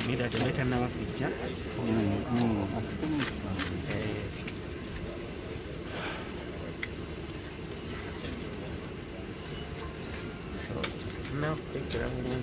Mira, te metes nada más ya. No, te queda muy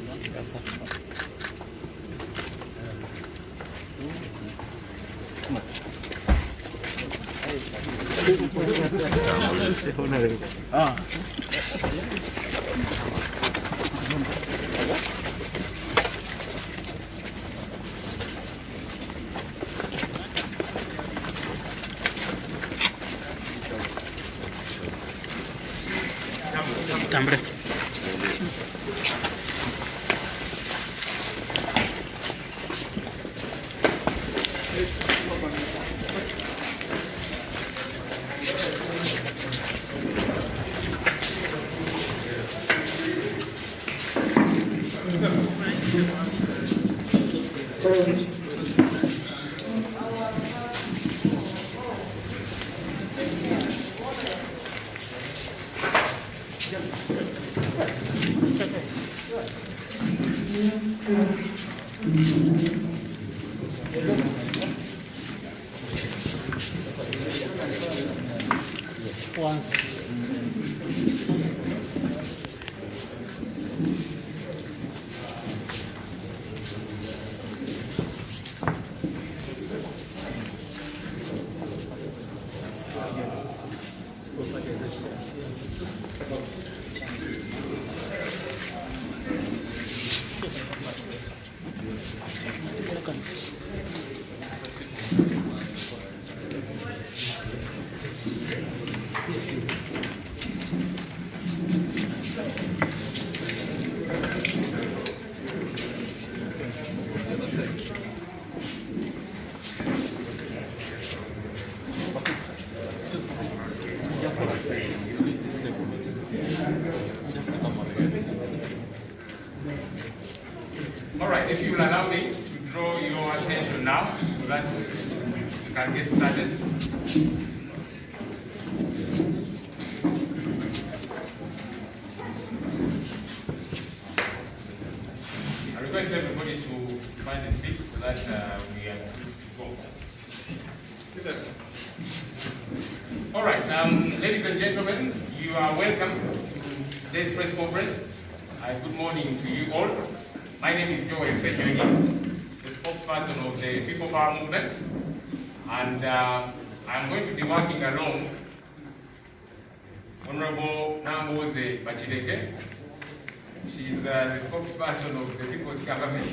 hambre. All right, if you will allow me to draw your attention now so that we can get started. I request everybody to find a seat so that we are good to go. All right, ladies and gentlemen, you are welcome to today's press conference. Good morning to you all. My name is Besigye, the spokesperson of the People Power Movement, and I'm going to be working along Honorable BW'AKEDDE. She's the spokesperson of the People's Government.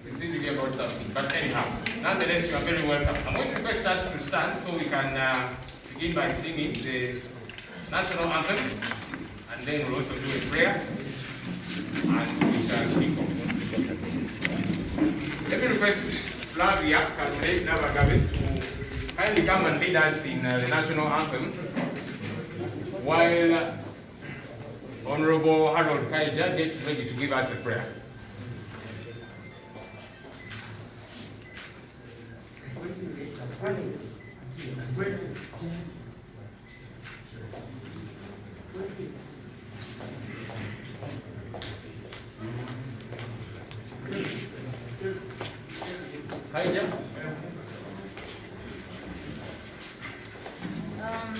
It's easy about something, but anyhow, nonetheless, you are very welcome. I'm going to request us to stand so we can begin by singing the national anthem, and then we'll also do a prayer. And we shall kick off. Let me request BW'AKEDDE to kindly come and lead us in the national anthem, while Honorable Harold Kaija gets ready to give us a prayer.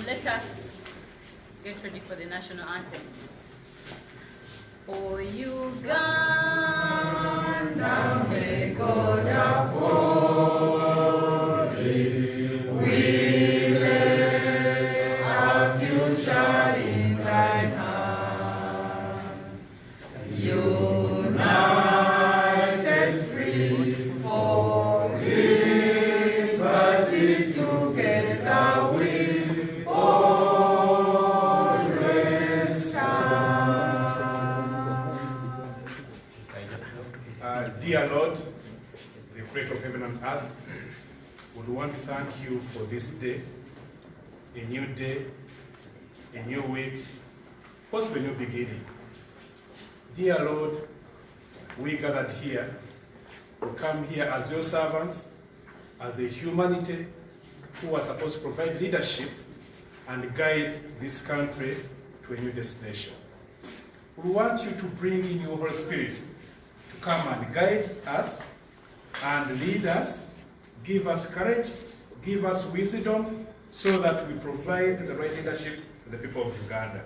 Let us get ready for the national anthem. O Uganda, may God uphold thee. We lay our future in thine hands. United, free, for liberty, together we Dear Lord, the creator of heaven and earth, we want to thank you for this day, a new week, possibly a new beginning. Dear Lord, we gathered here. We come here as your servants, as a humanity who are supposed to provide leadership and guide this country to a new destination. We want you to bring in your Holy Spirit to come and guide us and lead us, give us courage, give us wisdom, so that we provide the right leadership to the people of Uganda.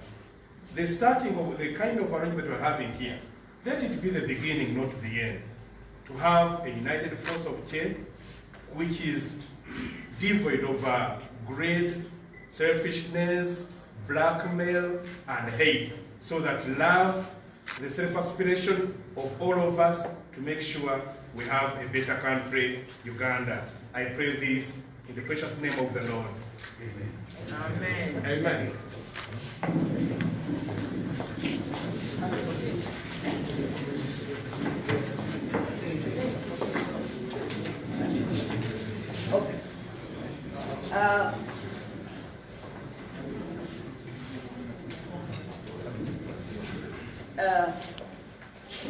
The starting of the kind of arrangement we're having here, let it be the beginning, not the end. To have a united force of change, which is devoid of greed, selfishness, blackmail, and hate, so that love, the self-aspiration of all of us to make sure we have a better country, Uganda. I pray this in the precious name of the Lord. Amen. Amen. Okay.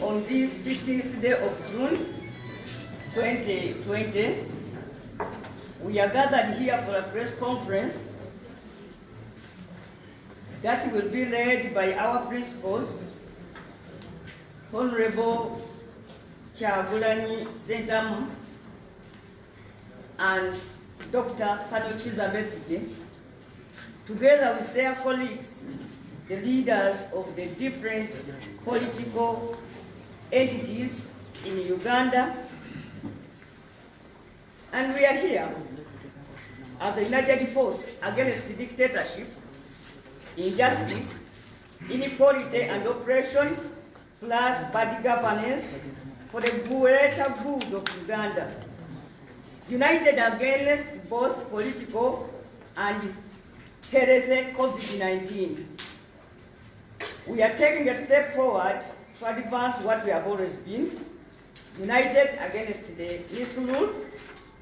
On this 15th day of June 2020, we are gathered here for a press conference that will be led by our principals, Honorable Kyagulanyi Ssentamu and Dr. Besigye, together with their colleagues, the leaders of the different political entities in Uganda. And we are here as a united force against dictatorship, injustice, inequality and oppression, plus bad governance for the greater good of Uganda. United against both political and health COVID-19. We are taking a step forward to advance what we have always been, united against the misrule,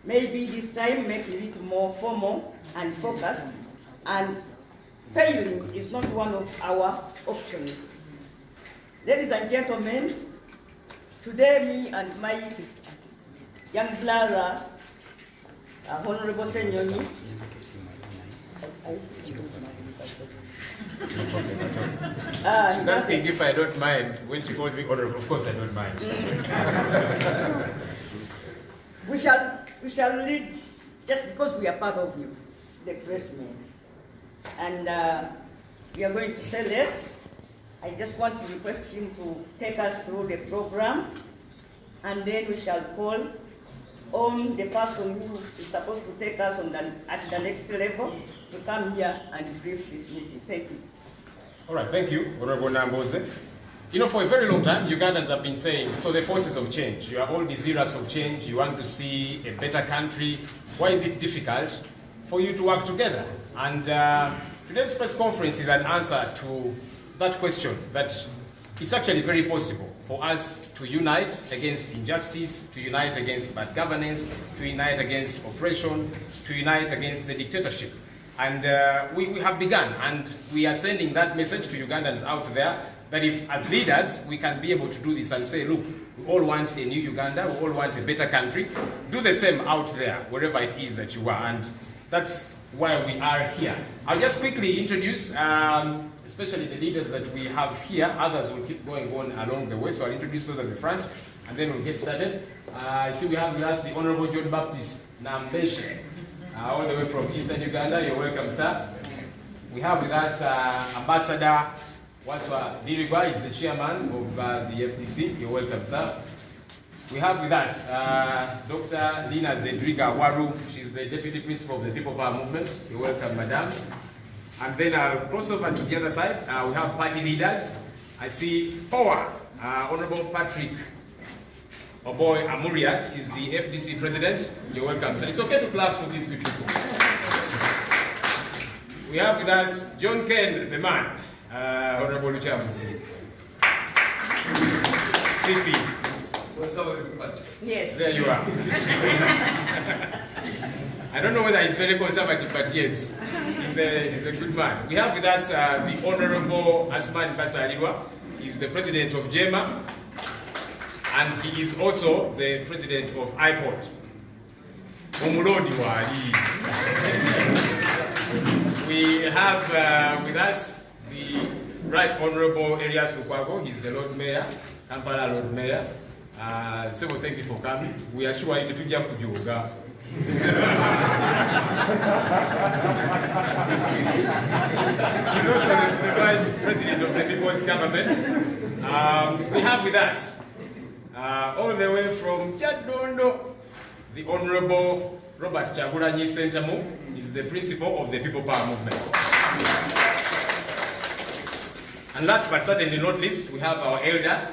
maybe this time make it more formal and focused, and failing is not one of our options. Ladies and gentlemen, today me and my young brother, Honorable Senyoni, She's asking if I don't mind. When she calls me honorable, of course I don't mind. we shall lead just because we are part of you, the pressmen. And we are going to say this. I just want to request him to take us through the program, and then we shall call on the person who is supposed to take us on at the next level to come here and brief this meeting. Thank you. All right, thank you, Honorable Namboze. You know, for a very long time, Ugandans have been saying, so the forces of change, you are all desirous of change, you want to see a better country. Why is it difficult for you to work together? And today's press conference is an answer to that question, that it's actually very possible for us to unite against injustice, to unite against bad governance, to unite against oppression, to unite against the dictatorship. And we have begun, and we are sending that message to Ugandans out there, that if, as leaders, we can be able to do this and say, look, we all want a new Uganda, we all want a better country, do the same out there, wherever it is that you are. And that's why we are here. I'll just quickly introduce, especially the leaders that we have here. Others will keep going on along the way, so I'll introduce those at the front, and then we'll get started. I see we have with us the Honorable John Baptist Nambeshe, all the way from Eastern Uganda. You're welcome, sir. We have with us Ambassador Waswa Dirigwa, is the chairman of the FDC. You're welcome, sir. We have with us Dr. Lina Zedriga Waru. She's the deputy principal of the People Power Movement. You're welcome, madam. And then I'll cross over to the other side. We have party leaders. I see Power, Honorable Patrick Oboy Amuriat is the FDC president. You're welcome, sir. It's okay to clap for these people. We have with us John Ken, the man, Honorable Lukyamuzi. CP. What's up, everybody? Yes. There you are. I don't know whether he's very conservative, but yes, he's a good man. We have with us the Honorable Asman Basalirwa. He's the president of JEMA, and he is also the president of IPOD. We have with us the Right Honorable Elias Lukwago. He's the Lord Mayor, Kampala Lord Mayor. So thank you for coming. We are sure you to jump to yoga. He's also the Vice President of the People's Government. We have with us, all the way from Jadondo, the Honorable Robert Chagulanyi Sentamu. Is the principal of the People Power Movement. And last but certainly not least, we have our elder,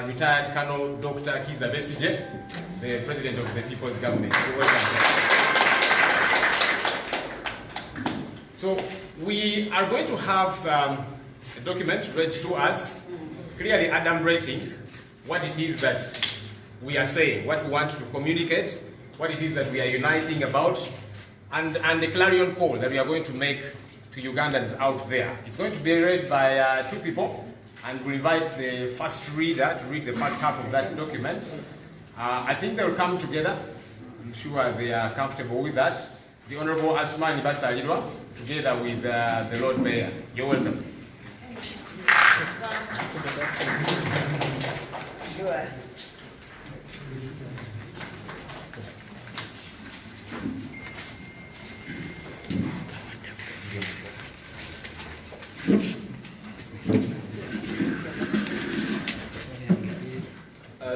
retired Colonel Dr. Kiza Besigye, the President of the People's Government. So we are going to have a document read to us, clearly adumbrating what it is that we are saying, what we want to communicate, what it is that we are uniting about, and the clarion call that we are going to make to Ugandans out there. It's going to be read by two people, and we'll invite the first reader to read the first half of that document. I think they'll come together. I'm sure they are comfortable with that. The Honorable Asmani Basalirwa, together with the Lord Mayor. You're welcome. Sure.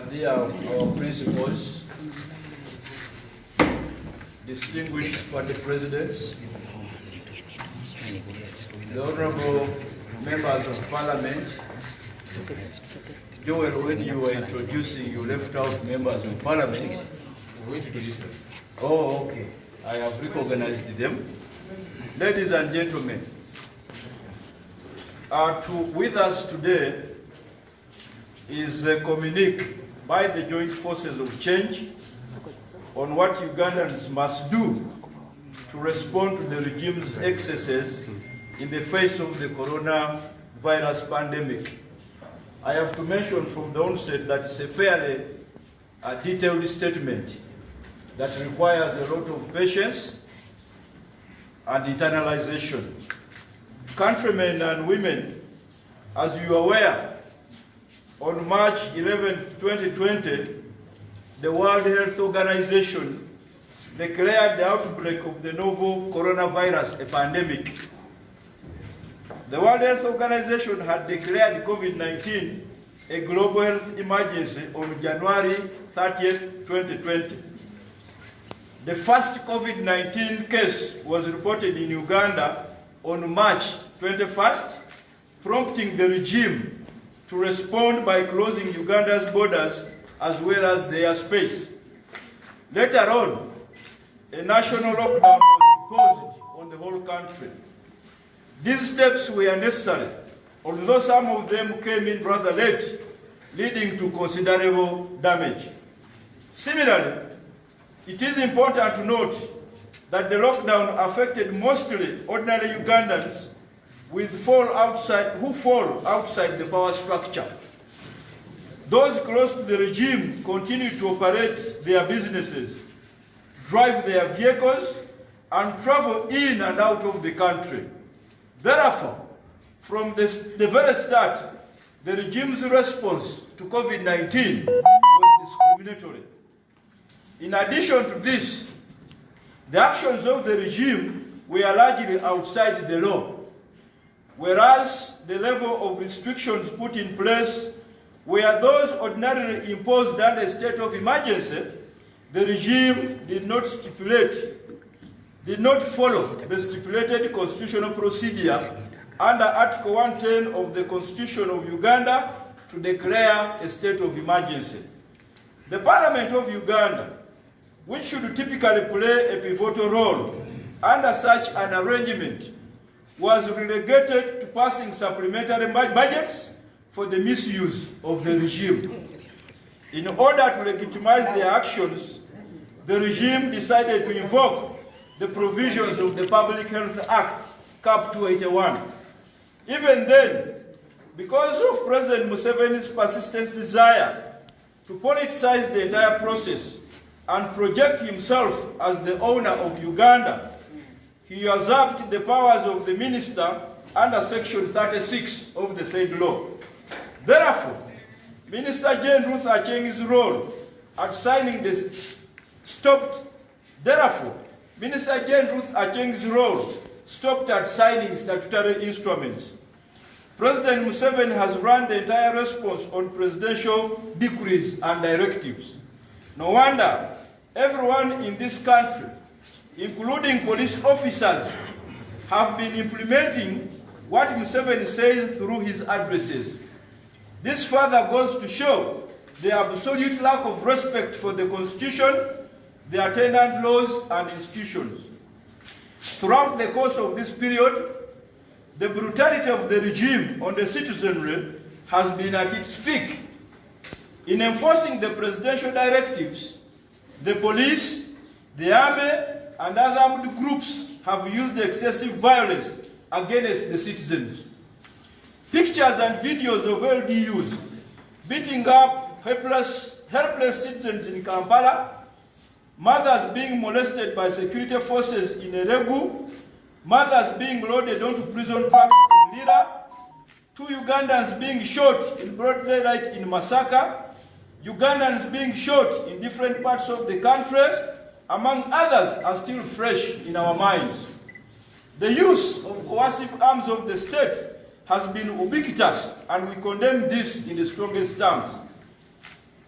Dear our principals, distinguished party presidents, the honorable members of parliament. Joel, when you were introducing, you left out members of parliament. We're going to introduce them. Oh, okay. I have recognized them. Ladies and gentlemen, with us today is a communique by the Joint Forces of Change on what Ugandans must do to respond to the regime's excesses in the face of the coronavirus pandemic. I have to mention from the onset that it's a fairly detailed statement that requires a lot of patience and internalization. Countrymen and women, as you are aware, on March 11, 2020, the World Health Organization declared the outbreak of the novel coronavirus a pandemic. The World Health Organization had declared COVID-19 a global health emergency on January 30, 2020. The first COVID-19 case was reported in Uganda on March 21st, prompting the regime to respond by closing Uganda's borders as well as the airspace. Later on, a national lockdown was imposed on the whole country. These steps were necessary, although some of them came in rather late, leading to considerable damage. Similarly, it is important to note that the lockdown affected mostly ordinary Ugandans who fall outside the power structure. Those close to the regime continue to operate their businesses, drive their vehicles, and travel in and out of the country. Therefore, from the very start, the regime's response to COVID-19 was discriminatory. In addition to this, the actions of the regime were largely outside the law, whereas the level of restrictions put in place were those ordinarily imposed under a state of emergency. The regime did not follow the stipulated constitutional procedure under Article 110 of the Constitution of Uganda to declare a state of emergency. The Parliament of Uganda, which should typically play a pivotal role under such an arrangement, was relegated to passing supplementary budgets for the misuse of the regime. In order to legitimize their actions, the regime decided to invoke the provisions of the Public Health Act, Cap 281. Even then, because of President Museveni's persistent desire to politicize the entire process and project himself as the owner of Uganda, he usurped the powers of the minister under Section 36 of the said law. Therefore, Minister Jane Ruth Achengi's role at signing the stopped at signing statutory instruments. President Museveni has run the entire response on presidential decrees and directives. No wonder everyone in this country, including police officers, have been implementing what Museveni says through his addresses. This further goes to show the absolute lack of respect for the Constitution, the attendant laws and institutions. Throughout the course of this period, the brutality of the regime on the citizenry has been at its peak. In enforcing the presidential directives, the police, the army, and other armed groups have used excessive violence against the citizens. Pictures and videos of LDUs beating up helpless citizens in Kampala, mothers being molested by security forces in Eregu, mothers being loaded onto prison trucks in Lira, 2 Ugandans being shot in broad daylight in Masaka, Ugandans being shot in different parts of the country, among others, are still fresh in our minds. The use of coercive arms of the state has been ubiquitous, and we condemn this in the strongest terms.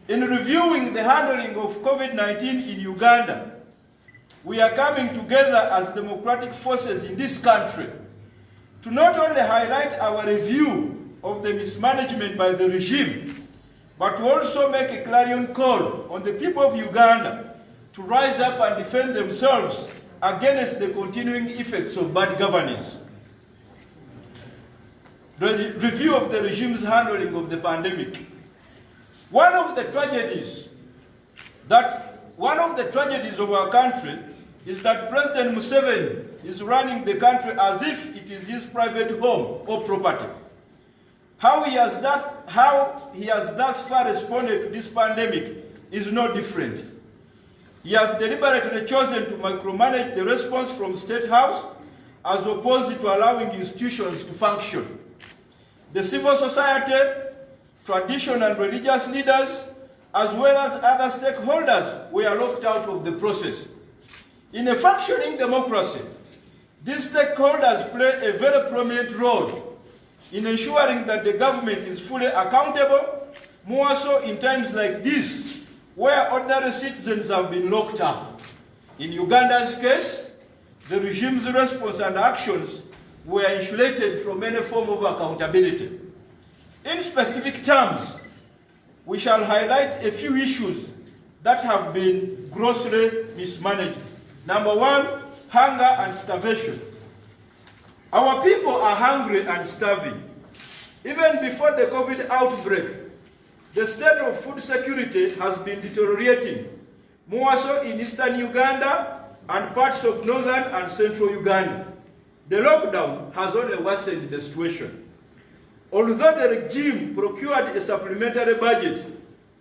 In reviewing the handling of COVID-19 in Uganda, we are coming together as democratic forces in this country to not only highlight our review of the mismanagement by the regime, but to also make a clarion call on the people of Uganda to rise up and defend themselves against the continuing effects of bad governance. The review of the regime's handling of the pandemic. One of the tragedies of our country is that President Museveni is running the country as if it is his private home or property. How he has thus far responded to this pandemic is no different. He has deliberately chosen to micromanage the response from State House as opposed to allowing institutions to function. The civil society, traditional and religious leaders, as well as other stakeholders, were locked out of the process. In a functioning democracy, these stakeholders play a very prominent role in ensuring that the government is fully accountable, more so in times like this, where ordinary citizens have been locked up. In Uganda'S case, the regime's response and actions were insulated from any form of accountability. In specific terms, we shall highlight a few issues that have been grossly mismanaged. Number one, hunger and starvation. Our people are hungry and starving. Even before the COVID outbreak, the state of food security has been deteriorating, more so in eastern Uganda and parts of northern and central Uganda. The lockdown has only worsened the situation. Although the regime procured a supplementary budget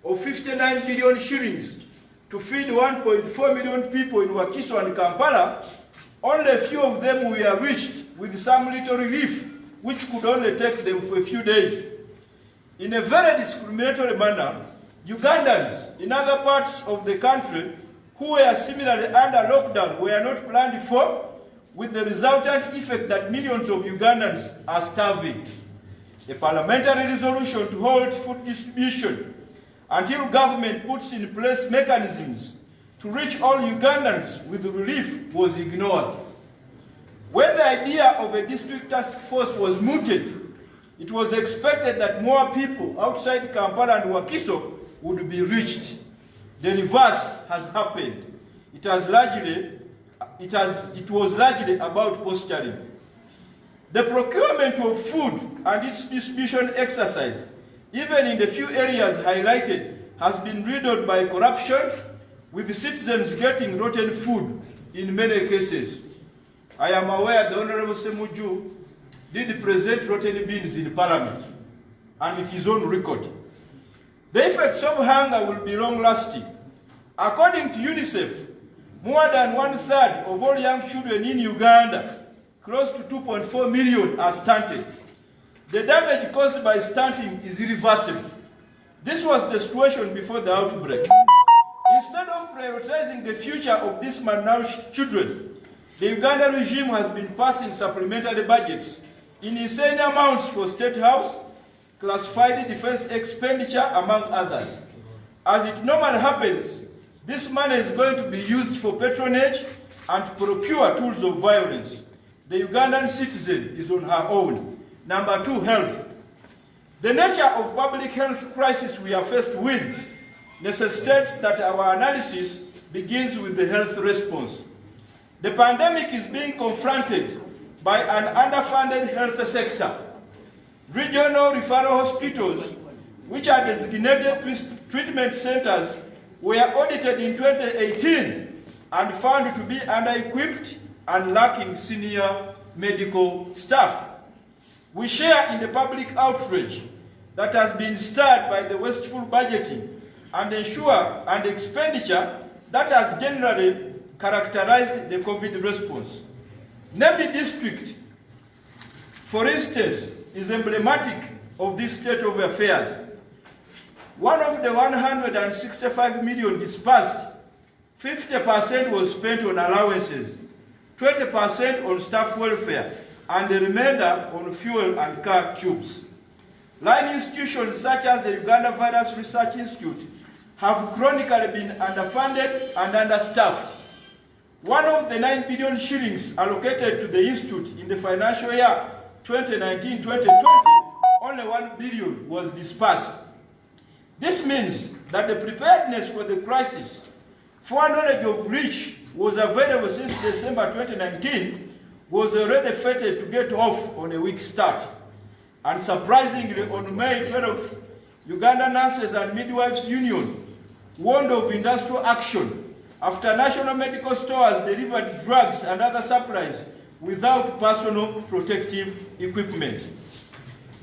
of 59 billion shillings to feed 1.4 million people in Wakiso and Kampala, only a few of them were reached with some little relief, which could only take them for a few days. In a very discriminatory manner, Ugandans in other parts of the country who were similarly under lockdown were not planned for, with the resultant effect that millions of Ugandans are starving. A parliamentary resolution to hold food distribution until government puts in place mechanisms to reach all Ugandans with relief was ignored. When the idea of a district task force was mooted, it was expected that more people outside Kampala and Wakiso would be reached. The reverse has happened. It was largely about posturing. The procurement of food and its distribution exercise, even in the few areas highlighted, has been riddled by corruption, with the citizens getting rotten food in many cases. I am aware the Honorable Semuju did present rotten beans in Parliament. and it is on record. The effects of hunger will be long-lasting. According to UNICEF, more than 1/3 of all young children in Uganda, close to 2.4 million, are stunted. The damage caused by stunting is irreversible. This was the situation before the outbreak. Instead of prioritizing the future of these malnourished children, the Uganda regime has been passing supplementary budgets in insane amounts for State House, classified defense expenditure, among others. As it normally happens, this money is going to be used for patronage and to procure tools of violence. The Ugandan citizen is on her own. Number 2, health. The nature of public health crisis we are faced with necessitates that our analysis begins with the health response. The pandemic is being confronted by an underfunded health sector. Regional referral hospitals, which are designated treatment centers, were audited in 2018 and found to be under-equipped and lacking senior medical staff. We share in the public outrage that has been stirred by the wasteful budgeting and expenditure that has generally characterized the COVID response. Nebi district, for instance, is emblematic of this state of affairs. One of the 165 million dispersed, 50% was spent on allowances, 20% on staff welfare, and the remainder on fuel and car tubes. Line institutions such as the Uganda Virus Research Institute have chronically been underfunded and understaffed. One of the 9 billion shillings allocated to the institute in the financial year 2019-2020, only 1 billion was dispersed. This means that the preparedness for the crisis, foreknowledge of which was available since December 2019, was already fated to get off on a weak start. And surprisingly, on May 12th, Uganda Nurses and Midwives Union warned of industrial action after national medical stores delivered drugs and other supplies without personal protective equipment.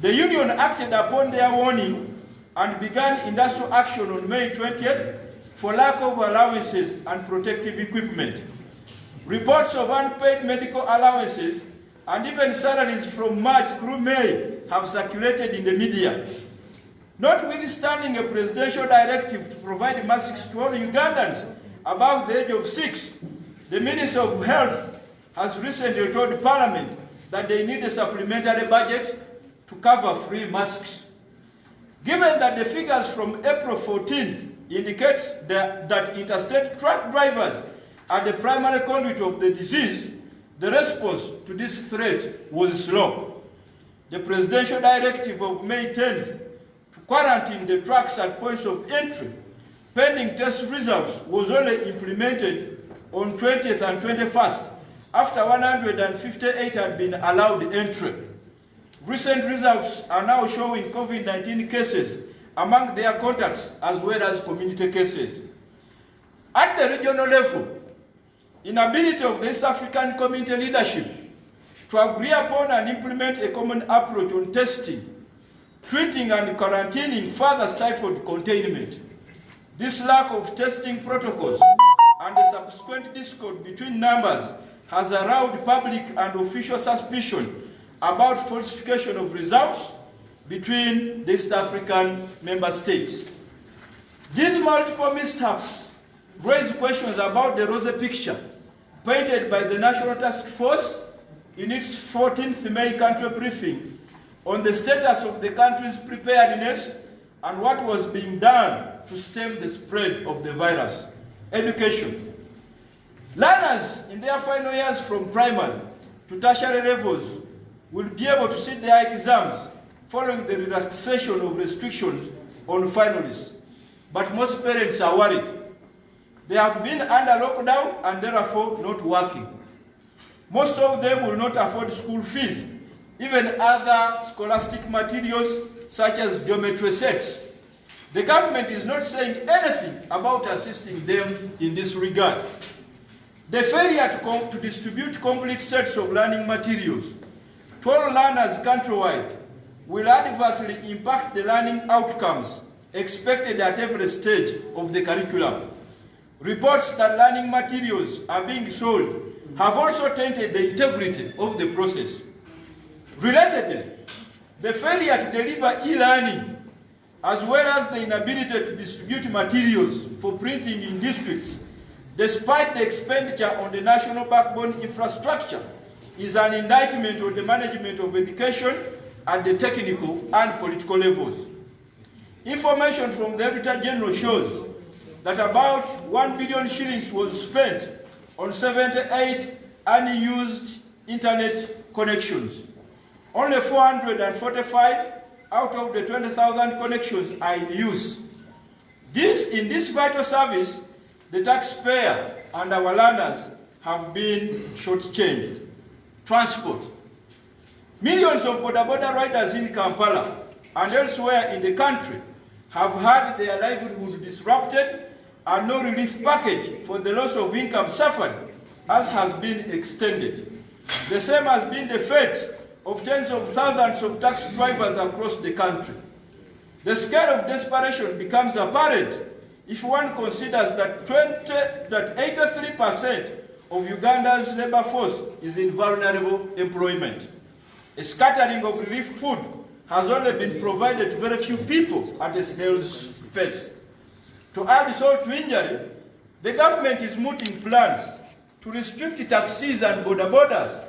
The union acted upon their warning and began industrial action on May 20th for lack of allowances and protective equipment. Reports of unpaid medical allowances and even salaries from March through May have circulated in the media. Notwithstanding a presidential directive to provide masks to all Ugandans above the age of 6, the Minister of Health has recently told Parliament that they need a supplementary budget to cover free masks. Given that the figures from April 14th indicate that interstate truck drivers are the primary conduit of the disease, the response to this threat was slow. The presidential directive of May 10th to quarantine the trucks at points of entry pending test results was only implemented on 20th and 21st after 158 had been allowed entry. Recent results are now showing COVID-19 cases among their contacts as well as community cases. At the regional level, inability of the East African community leadership to agree upon and implement a common approach on testing, treating and quarantining further stifled containment. This lack of testing protocols and the subsequent discord between numbers has aroused public and official suspicion about falsification of results between the East African member states. These multiple mishaps raise questions about the rosy picture painted by the National Task Force in its 14th May country briefing on the status of the country's preparedness and what was being done to stem the spread of the virus. Education. Learners in their final years from primary to tertiary levels will be able to sit their exams following the relaxation of restrictions on finalists. But most parents are worried. They have been under lockdown and therefore not working. Most of them will not afford school fees, even other scholastic materials such as geometry sets. The government is not saying anything about assisting them in this regard. The failure to distribute complete sets of learning materials to all learners countrywide will adversely impact the learning outcomes expected at every stage of the curriculum. Reports that learning materials are being sold have also tainted the integrity of the process. Relatedly, the failure to deliver e-learning, as well as the inability to distribute materials for printing in districts, despite the expenditure on the national backbone infrastructure, is an indictment on the management of education at the technical and political levels. Information from the Auditor General shows that about 1 billion shillings was spent on 78 unused internet connections. Only 445 out of the 20,000 connections are in use. In this vital service, the taxpayer and our learners have been shortchanged. Transport. Millions of boda riders in Kampala and elsewhere in the country have had their livelihood disrupted, and no relief package for the loss of income suffered as has been extended. The same has been the fate of tens of thousands of taxi drivers across the country. The scale of desperation becomes apparent if one considers that 83% of Uganda's labor force is in vulnerable employment. A scattering of relief food has only been provided to very few people at a snail's pace. To add salt to injury, the government is mooting plans to restrict taxis and bodabodas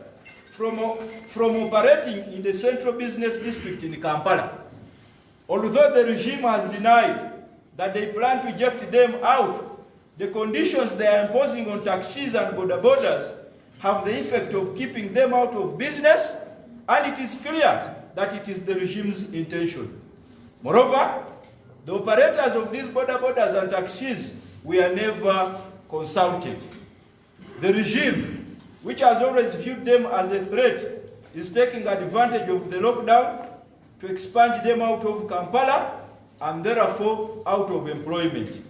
from operating in the central business district in Kampala. Although the regime has denied that they plan to eject them out, the conditions they are imposing on taxis and bodabodas have the effect of keeping them out of business, and it is clear that it is the regime's intention. Moreover, the operators of these bodabodas and taxis were never consulted. The regime, which has always viewed them as a threat, is taking advantage of the lockdown to expunge them out of Kampala and therefore out of employment.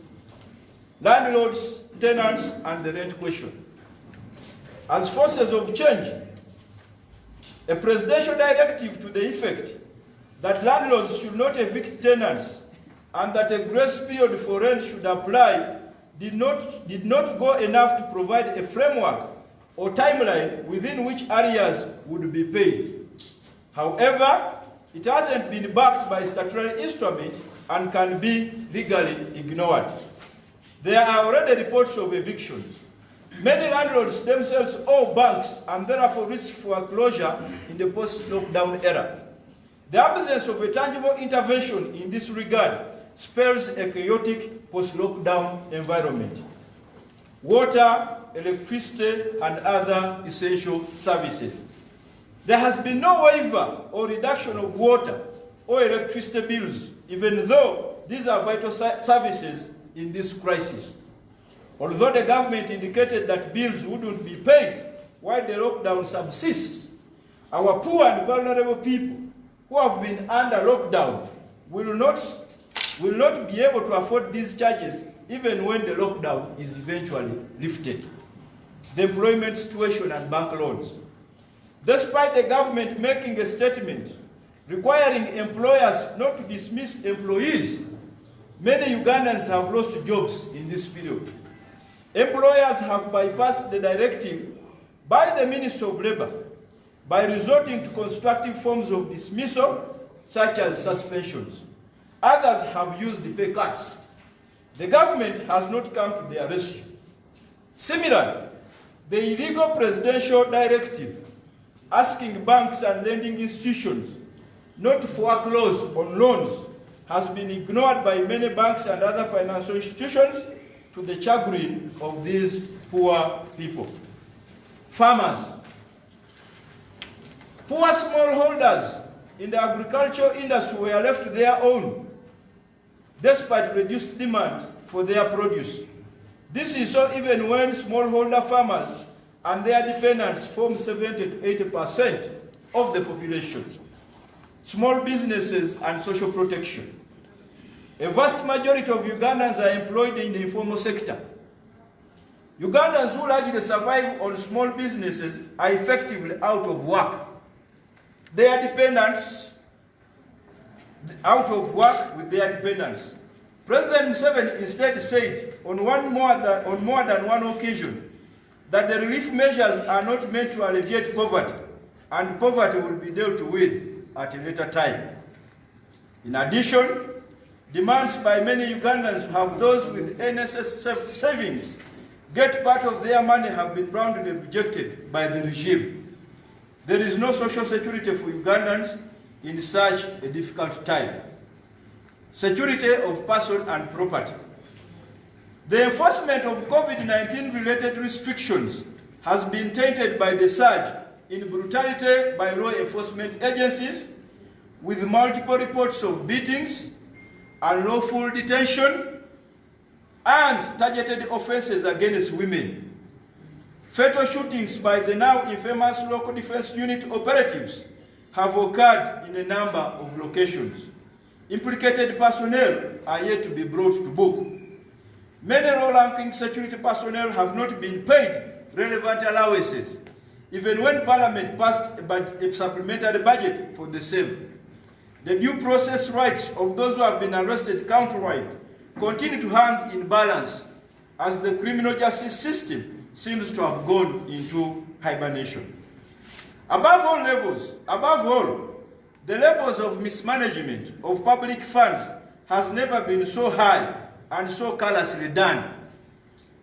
Landlords, tenants, and the rent question. As forces of change, a presidential directive to the effect that landlords should not evict tenants and that a grace period for rent should apply did not go enough to provide a framework or timeline within which areas would be paid. However, it hasn't been backed by statutory instrument and can be legally ignored. There are already reports of evictions. Many landlords themselves owe banks and therefore risk foreclosure in the post-lockdown era. The absence of a tangible intervention in this regard spells a chaotic post-lockdown environment. Water, electricity, and other essential services. There has been no waiver or reduction of water or electricity bills, even though these are vital services in this crisis. Although the government indicated that bills wouldn't be paid while the lockdown subsists, our poor and vulnerable people who have been under lockdown will not be able to afford these charges even when the lockdown is eventually lifted. The employment situation and bank loans. Despite the government making a statement requiring employers not to dismiss employees, many Ugandans have lost jobs in this period. Employers have bypassed the directive by the Minister of Labour by resorting to constructive forms of dismissal, such as suspensions. Others have used the pay cuts. The government has not come to their rescue. Similarly, the illegal presidential directive asking banks and lending institutions not to foreclose on loans has been ignored by many banks and other financial institutions to the chagrin of these poor people. Farmers. Poor smallholders in the agricultural industry were left to their own, despite reduced demand for their produce. This is so even when smallholder farmers and their dependents form 70 to 80% of the population. Small businesses and social protection. A vast majority of Ugandans are employed in the informal sector. Ugandans who largely survive on small businesses are effectively out of work. Their dependents out of work with their dependents. President Museveni instead said on more than one occasion that the relief measures are not meant to alleviate poverty, and poverty will be dealt with at a later time. In addition, demands by many Ugandans to have those with NSS savings get part of their money have been roundly rejected by the regime. There is no social security for Ugandans in such a difficult time. Security of person and property. The enforcement of COVID-19 related restrictions has been tainted by the surge in brutality by law enforcement agencies, with multiple reports of beatings, unlawful detention, and targeted offenses against women. Fatal shootings by the now infamous local defense unit operatives have occurred in a number of locations. Implicated personnel are yet to be brought to book. Many low-ranking security personnel have not been paid relevant allowances, even when Parliament passed a supplementary budget for the same. The due process rights of those who have been arrested countrywide continue to hang in balance as the criminal justice system seems to have gone into hibernation. Above all, the levels of mismanagement of public funds has never been so high and so callously done.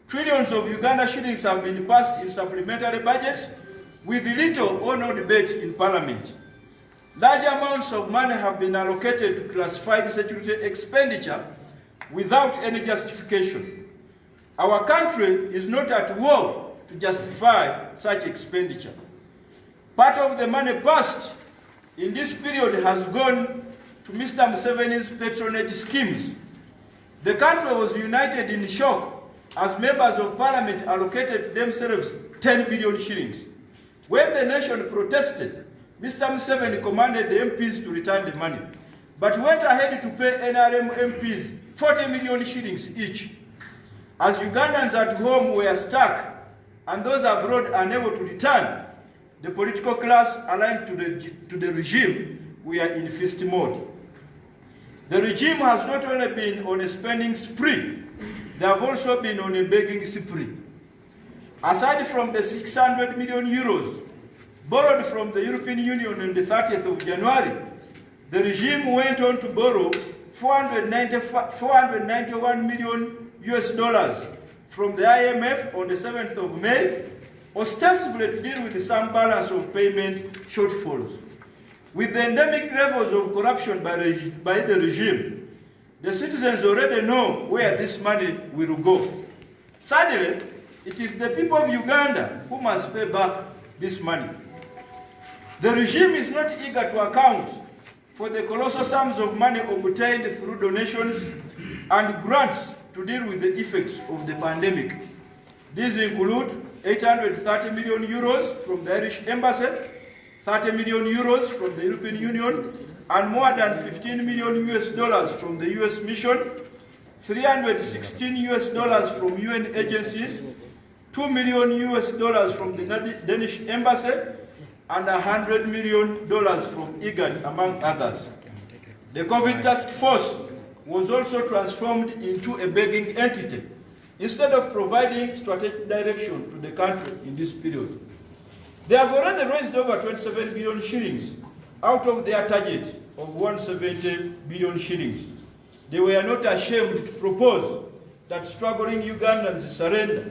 Trillions of Uganda shillings have been passed in supplementary budgets with little or no debate in Parliament. Large amounts of money have been allocated to classified security expenditure without any justification. Our country is not at war to justify such expenditure. Part of the money passed in this period has gone to Mr. Museveni's patronage schemes. The country was united in shock as members of Parliament allocated to themselves 10 billion shillings. When the nation protested, Mr. Museveni commanded the MPs to return the money, but went ahead to pay NRM MPs 40 million shillings each. As Ugandans at home were stuck and those abroad unable to return, the political class aligned to the regime were in feast mode. The regime has not only been on a spending spree, they have also been on a begging spree. Aside from the 600 million euros borrowed from the European Union on the 30th of January, the regime went on to borrow $491 million from the IMF on the 7th of May, ostensibly to deal with the some balance of payment shortfalls. With the endemic levels of corruption by the regime, the citizens already know where this money will go. Sadly, it is the people of Uganda who must pay back this money. The regime is not eager to account for the colossal sums of money obtained through donations and grants to deal with the effects of the pandemic. These include 830 million euros from the Irish Embassy, 30 million euros from the European Union, and more than $15 million from the US mission, $316 from UN agencies, $2 million from the Danish Embassy, and $100 million from IGAD, among others. The COVID task force was also transformed into a begging entity, instead of providing strategic direction to the country in this period. They have already raised over 27 billion shillings out of their target of 170 billion shillings. They were not ashamed to propose that struggling Ugandans surrender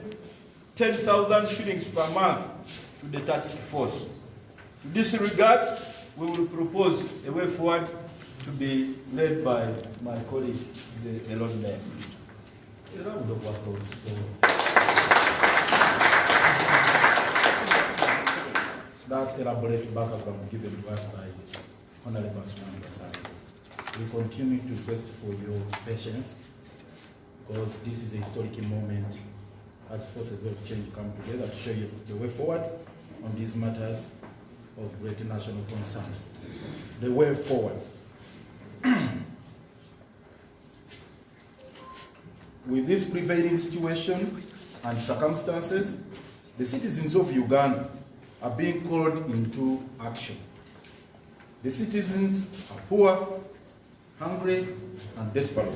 10,000 shillings per month to the task force. To this regard, we will propose a way forward to be led by my colleague, the Lord Mayor. That elaborate background given to us by Honorable Ambassador. We continue to request for your patience because this is a historic moment as forces of change come together to show you the way forward on these matters of great national concern. The way forward. With this prevailing situation and circumstances, the citizens of Uganda are being called into action. The citizens are poor, hungry and desperate.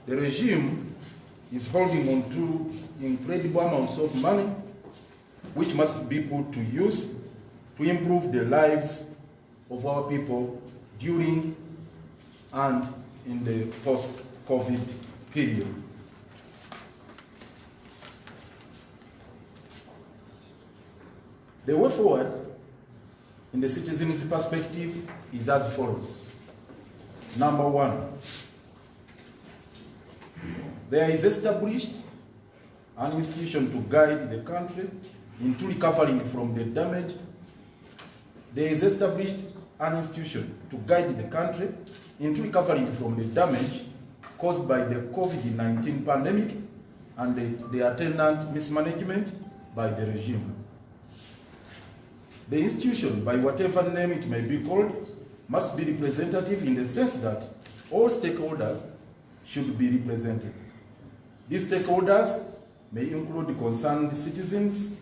The regime is holding on to incredible amounts of money which must be put to use to improve the lives of our people during and in the post-COVID period. The way forward in the citizens' perspective is as follows. Number one, there is established an institution to guide the country into recovering from the damage. There is established an institution to guide the country into recovering from the damage caused by the COVID-19 pandemic and the attendant mismanagement by the regime. The institution, by whatever name it may be called, must be representative in the sense that all stakeholders should be represented. These stakeholders may include concerned citizens,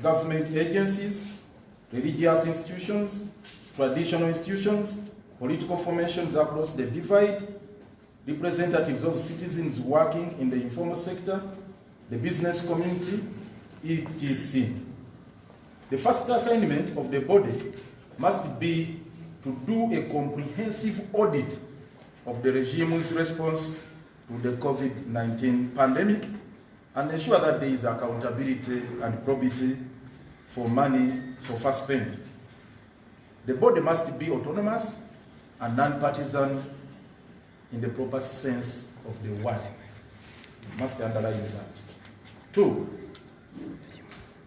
government agencies, religious institutions, traditional institutions, political formations across the divide, representatives of citizens working in the informal sector, the business community, etc. The first assignment of the body must be to do a comprehensive audit of the regime's response to the COVID-19 pandemic and ensure that there is accountability and probity for money so far spent. The body must be autonomous and non-partisan in the proper sense of the word. Must underline that. 2,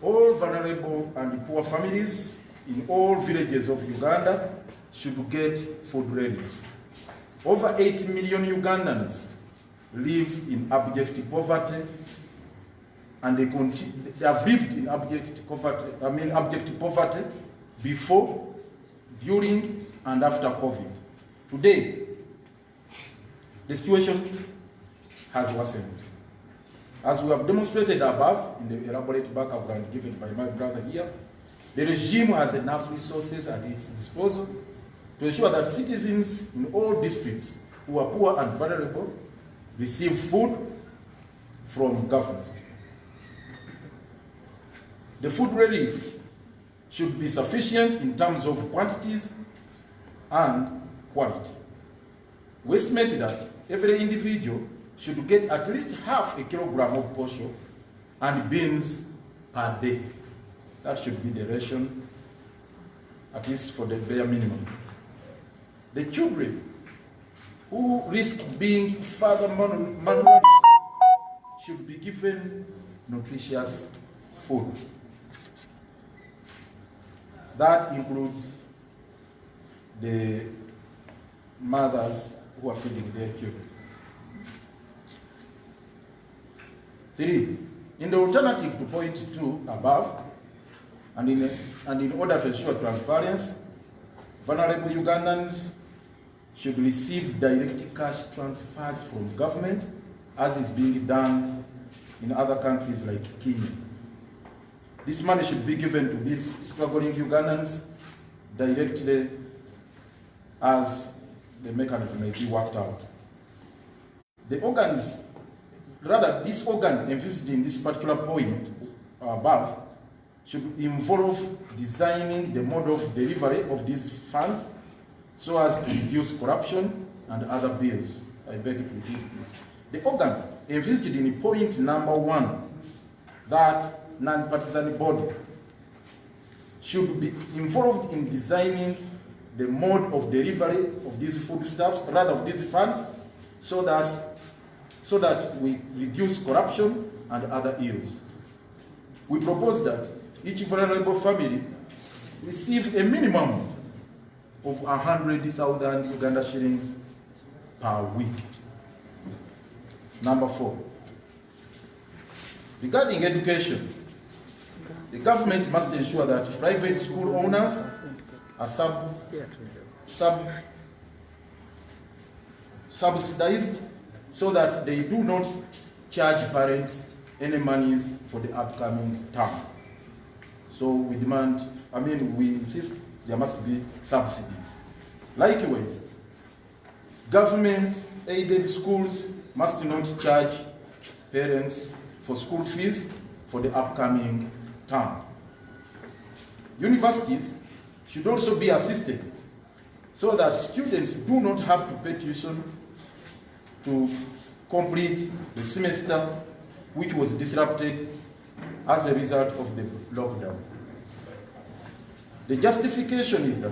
all vulnerable and poor families in all villages of Uganda should get food relief. Over 80 million Ugandans live in abject poverty, and they have lived in abject poverty before, during, and after COVID. Today, the situation has worsened. As we have demonstrated above in the elaborate background given by my brother here, the regime has enough resources at its disposal to ensure that citizens in all districts who are poor and vulnerable receive food from government. The food relief should be sufficient in terms of quantities and quality. We estimate that every individual should get at least half a kilogram of posho and beans per day. That should be the ration, at least for the bare minimum. The children who risk being further malnourished should be given nutritious food. That includes the mothers who are feeding their children. 3, in the alternative to point 2 above, and in order to ensure transparency, vulnerable Ugandans should receive direct cash transfers from government, as is being done in other countries like Kenya. This money should be given to these struggling Ugandans directly as the mechanism may be worked out. This organ envisaged in this particular point above should involve designing the mode of delivery of these funds so as to reduce corruption and other bills. I beg to repeat this. The organ envisaged in point number 1, that non-partisan body, should be involved in designing the mode of delivery of these foodstuffs, rather of these funds, so that we reduce corruption and other ills. We propose that each vulnerable family receive a minimum of 100,000 Uganda shillings per week. Number 4, regarding education, the government must ensure that private school owners are subsidized so that they do not charge parents any monies for the upcoming term. So we insist there must be subsidies. Likewise, government-aided schools must not charge parents for school fees for the upcoming term. Universities should also be assisted so that students do not have to pay tuition to complete the semester which was disrupted as a result of the lockdown. The justification is that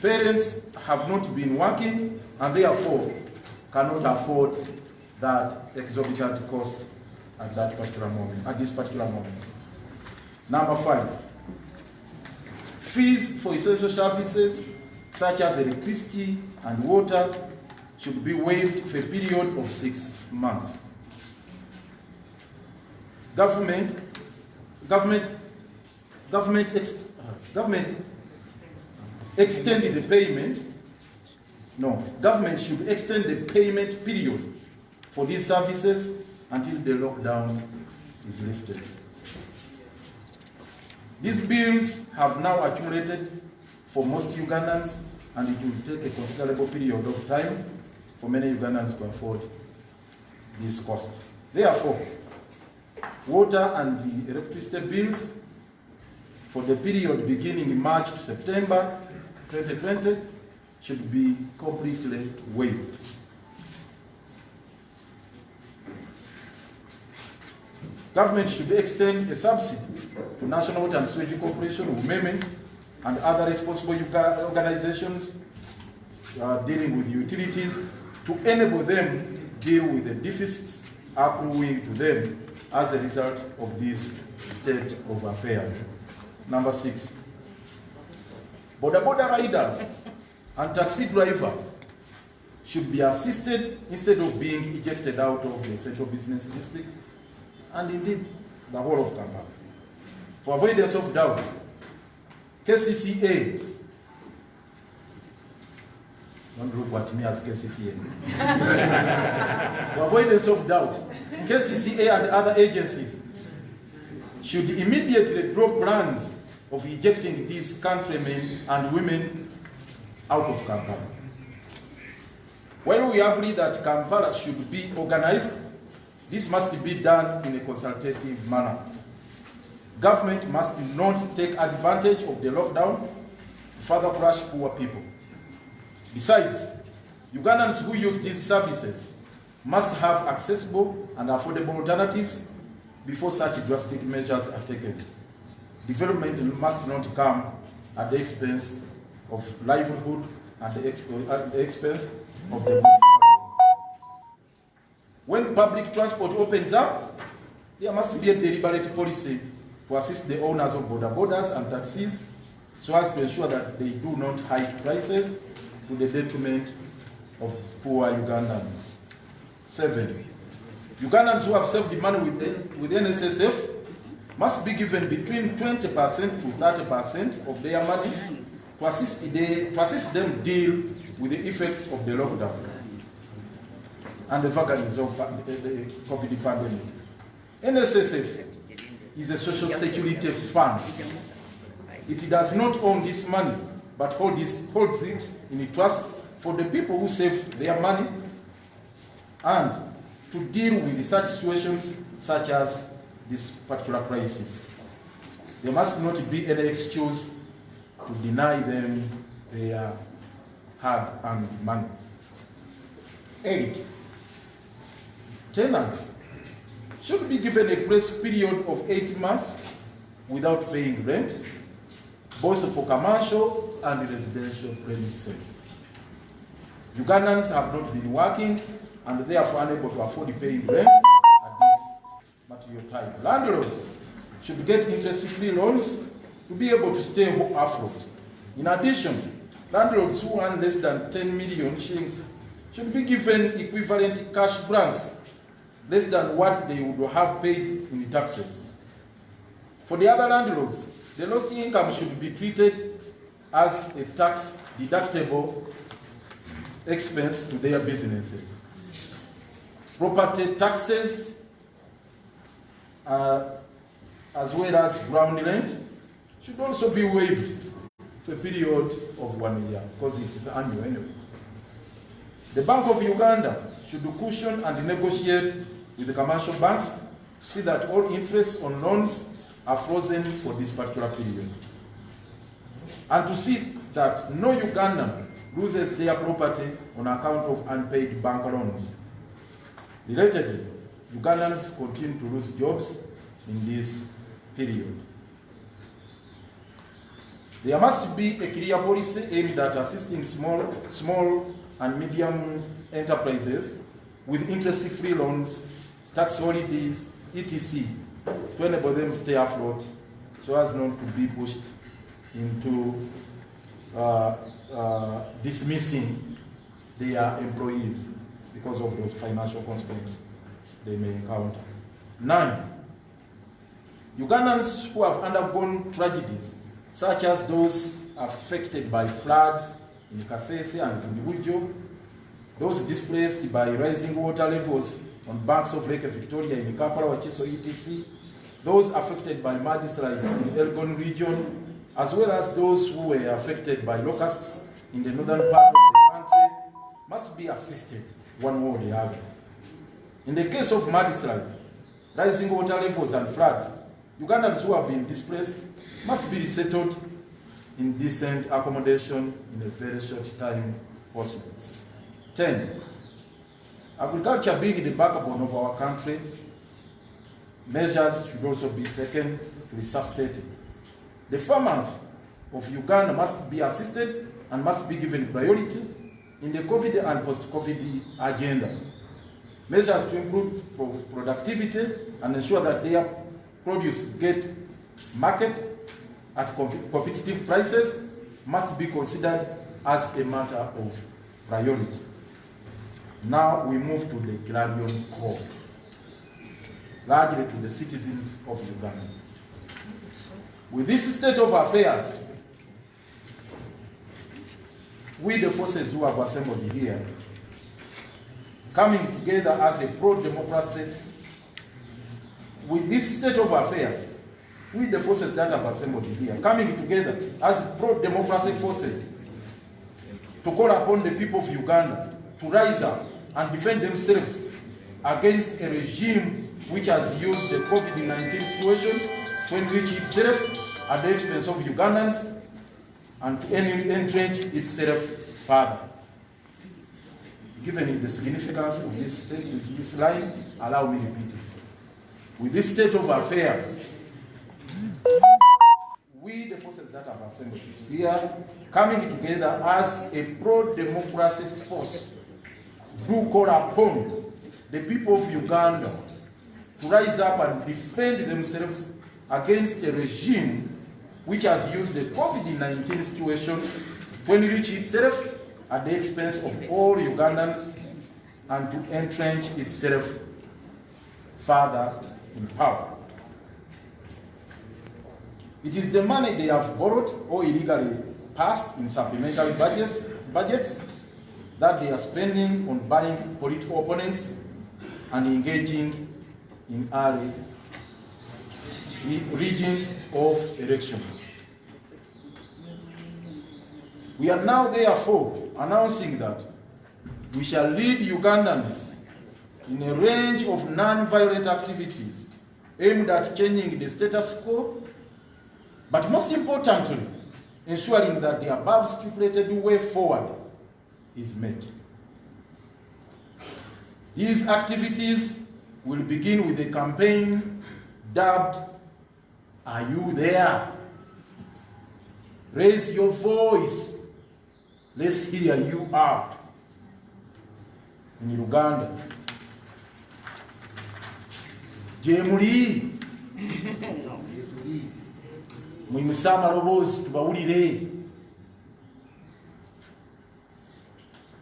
parents have not been working and therefore cannot afford that exorbitant cost at that particular moment, at this particular moment. Number 5, fees for essential services such as electricity and water should be waived for a period of 6 months. Government extended the payment. No, government should extend the payment period for these services until the lockdown is lifted. These bills have now accumulated for most Ugandans, and it will take a considerable period of time for many Ugandans to afford this cost. Therefore, water and the electricity bills for the period beginning in March to September 2020 should be completely waived. Government should extend a subsidy to National Water and Sewage Corporation, UMEME, and other responsible organizations dealing with utilities to enable them deal with the deficits accruing to them as a result of this state of affairs. Number 6, border riders and taxi drivers should be assisted instead of being ejected out of the central business district and indeed the whole of Kampala. For avoidance of doubt, KCCA, don't look at me as KCCA. For avoidance of doubt, KCCA and other agencies should immediately drop plans of ejecting these countrymen and women out of Kampala. While we agree that Kampala should be organized, this must be done in a consultative manner. Government must not take advantage of the lockdown to further crush poor people. Besides, Ugandans who use these services must have accessible and affordable alternatives before such drastic measures are taken. Development must not come at the expense of livelihood and at the expense of the most vulnerable. When public transport opens up, there must be a deliberate policy to assist the owners of borders and taxis so as to ensure that they do not hike prices to the detriment of poor Ugandans. 7, Ugandans who have saved money with NSSF must be given between 20% to 30% of their money to assist them deal with the effects of the lockdown and the vagaries of the COVID pandemic. NSSF is a social security fund. It does not own this money, but holds it in a trust for the people who save their money and to deal with such situations such as this particular crisis. There must not be any excuse to deny them their hard-earned money. 8, tenants should be given a grace period of 8 months without paying rent, both for commercial and residential premises. Ugandans have not been working and therefore unable to afford paying rent at this material time. Landlords should get interest-free loans to be able to stay afloat. In addition, landlords who earn less than 10 million shillings should be given equivalent cash grants less than what they would have paid in taxes. For the other landlords, the lost income should be treated as a tax-deductible expense to their businesses. Property taxes, as well as ground rent, should also be waived for a period of 1 year, because it is annual anyway. The Bank of Uganda should cushion and negotiate with the commercial banks to see that all interests on loans are frozen for this particular period, and to see that no Ugandan loses their property on account of unpaid bank loans. Relatedly, Ugandans continue to lose jobs in this period. There must be a clear policy aimed at assisting small and medium enterprises with interest-free loans, tax holidays, etc., to enable them to stay afloat so as not to be pushed into dismissing their employees because of those financial constraints they may encounter. 9. Ugandans who have undergone tragedies, such as those affected by floods in Kasese and Bujo, those displaced by rising water levels on banks of Lake Victoria in Kampala, Wakiso, etc., those affected by mudslides in Elgon region, as well as those who were affected by locusts in the northern part of the country, must be assisted one way or the other. In the case of mudslides, rising water levels and floods, Ugandans who have been displaced must be resettled in decent accommodation in a very short time possible. 10. Agriculture being the backbone of our country, measures should also be taken to resuscitate it. The farmers of Uganda must be assisted and must be given priority in the COVID and post-COVID agenda. Measures to improve productivity and ensure that their produce get market at competitive prices must be considered as a matter of priority. Now we move to the clarion call, largely to the citizens of Uganda. With this state of affairs, we, the forces who have assembled here, coming together as a pro-democracy, with this state of affairs, we, the forces that have assembled here, coming together as pro-democracy forces to call upon the people of Uganda to rise up and defend themselves against a regime which has used the COVID-19 situation to enrich itself at the expense of Ugandans and to entrench itself further. Given the significance of this line, allow me to repeat it. With this state of affairs, we, the forces that have assembled here, coming together as a pro-democracy force, do call upon the people of Uganda to rise up and defend themselves against a regime which has used the COVID-19 situation to enrich itself at the expense of all Ugandans and to entrench itself further in power. It is the money they have borrowed or illegally passed in supplementary budgets that they are spending on buying political opponents and engaging in early rigging of elections. We are now therefore announcing that we shall lead Ugandans in a range of non-violent activities aimed at changing the status quo, but most importantly, ensuring that the above stipulated way forward is met. These activities will begin with a campaign dubbed, "Are You There?" Raise your voice. Let's hear you out. In Uganda. Jemuli. Mwimusama robozi tubawulire.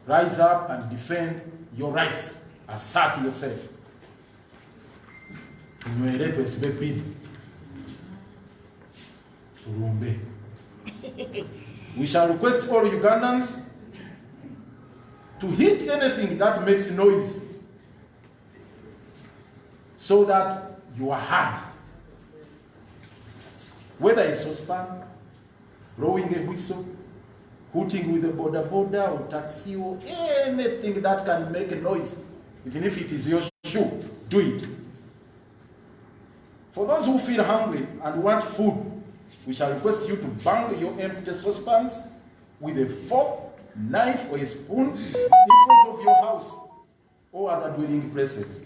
Rise up and defend your rights. Assert yourself. Nywele twesibe pili. Turumbe. We shall request all Ugandans to hit anything that makes noise so that you are heard. Whether it's saucepan, blowing a whistle, hooting with a boda or taxi or anything that can make a noise, even if it is your shoe, do it. For those who feel hungry and want food, we shall request you to bang your empty saucepans with a fork, knife, or a spoon in front of your house or other dwelling places.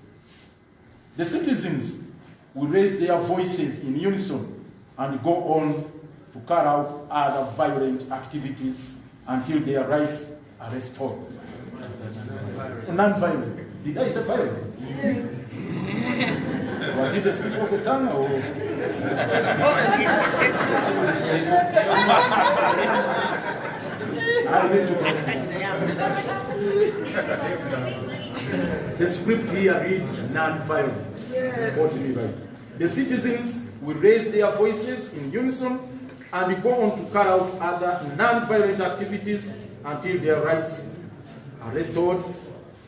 The citizens will raise their voices in unison and go on to carry out other violent activities until their rights are restored. Non-violent. Did I say violent? Was it a slip of the tongue or? I need to. The script here reads non-violent. Quote me right. The citizens will raise their voices in unison and go on to carry out other non-violent activities until their rights are restored,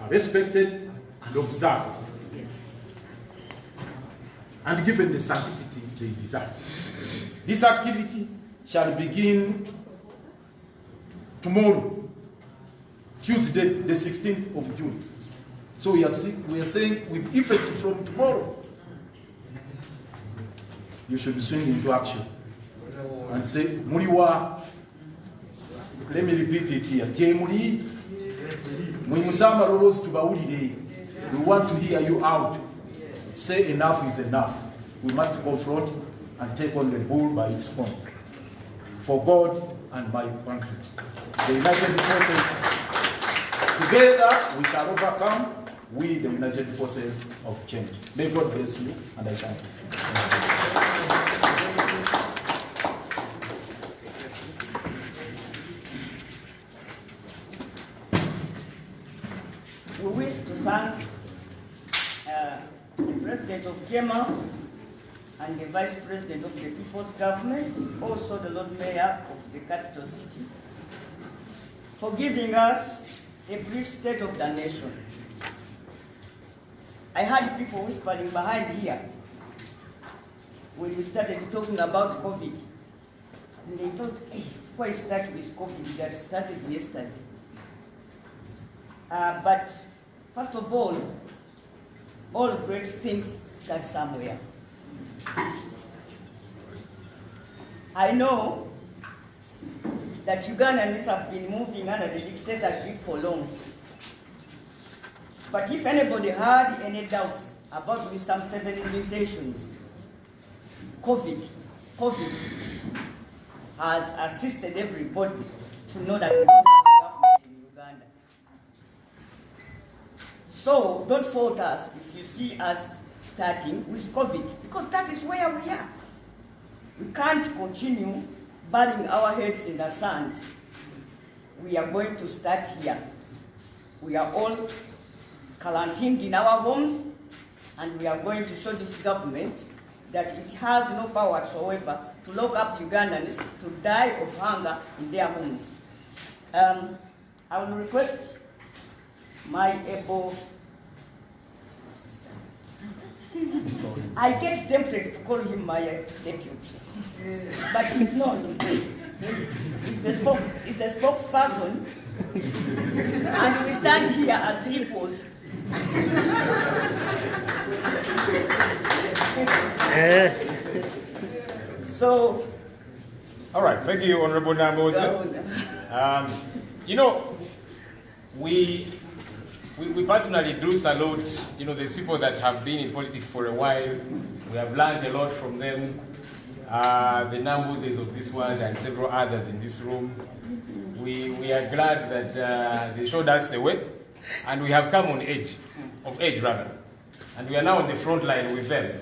are respected, and observed, and given the sanctity they deserve. This activity shall begin tomorrow, Tuesday, the 16th of June. So we are saying with effect from tomorrow, you should be swinging into action and say, Muriwa. Let me repeat it here. Kemuri, Mwimusama Rose to Bauri, we want to hear you out. Say enough is enough. We must confront and take on the bull by its horns. For God and my country. The United Forces, together we shall overcome, we the United Forces of Change. May God bless you, and I thank you. We wish to thank the President of Kema and the Vice President of the People's Government, also the Lord Mayor of the capital city, for giving us a brief state of the nation. I heard people whispering behind here when we started talking about COVID. And they thought, hey, why start with COVID that started yesterday? But first of all great things start somewhere. I know that Ugandans have been moving under the dictatorship for long. But if anybody had any doubts about Mr. Museveni's intentions, COVID has assisted everybody to know that we don't have a government in Uganda. So don't fault us if you see us starting with COVID, because that is where we are. We can't continue burying our heads in the sand. We are going to start here. We are all quarantined in our homes, and we are going to show this government that it has no power whatsoever to lock up Ugandans to die of hunger in their homes. I will request my able I get tempted to call him my deputy, but he's not. He's the spokesperson, and we stand here as equals. So. All right, thank you, Honorable Namboza. You know, we personally do salute, you know, there's people that have been in politics for a while. We have learned a lot from them. The Nambozes of this world and several others in this room. We are glad that they showed us the way, and we have come on edge, and we are now on the front line with them.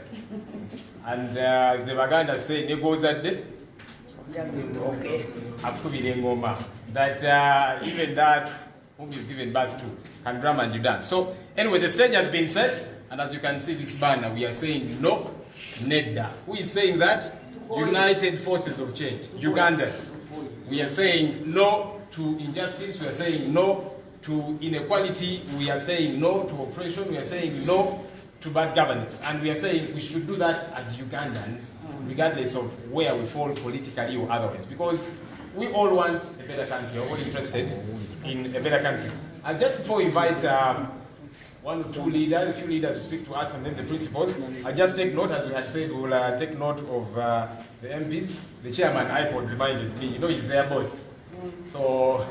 And as the Baganda say, BW'AKEDDE, that even that whom you've given birth to can drum and you dance. So anyway, the stage has been set, and as you can see this banner, we are saying no, NEDDA. Who is saying that? United Forces of Change, Uganda'S. We are saying no to injustice, we are saying no to inequality, we are saying no to oppression, we are saying no to bad governance. And we are saying we should do that as Ugandans, regardless of where we fall politically or otherwise. Because we all want a better country, we're all interested in a better country. And just before we invite one or two leaders, a few leaders to speak to us, and then the principals, I just take note, as we had said, we'll take note of the MPs. The chairman, iPod, reminded me, you know, he's their boss. So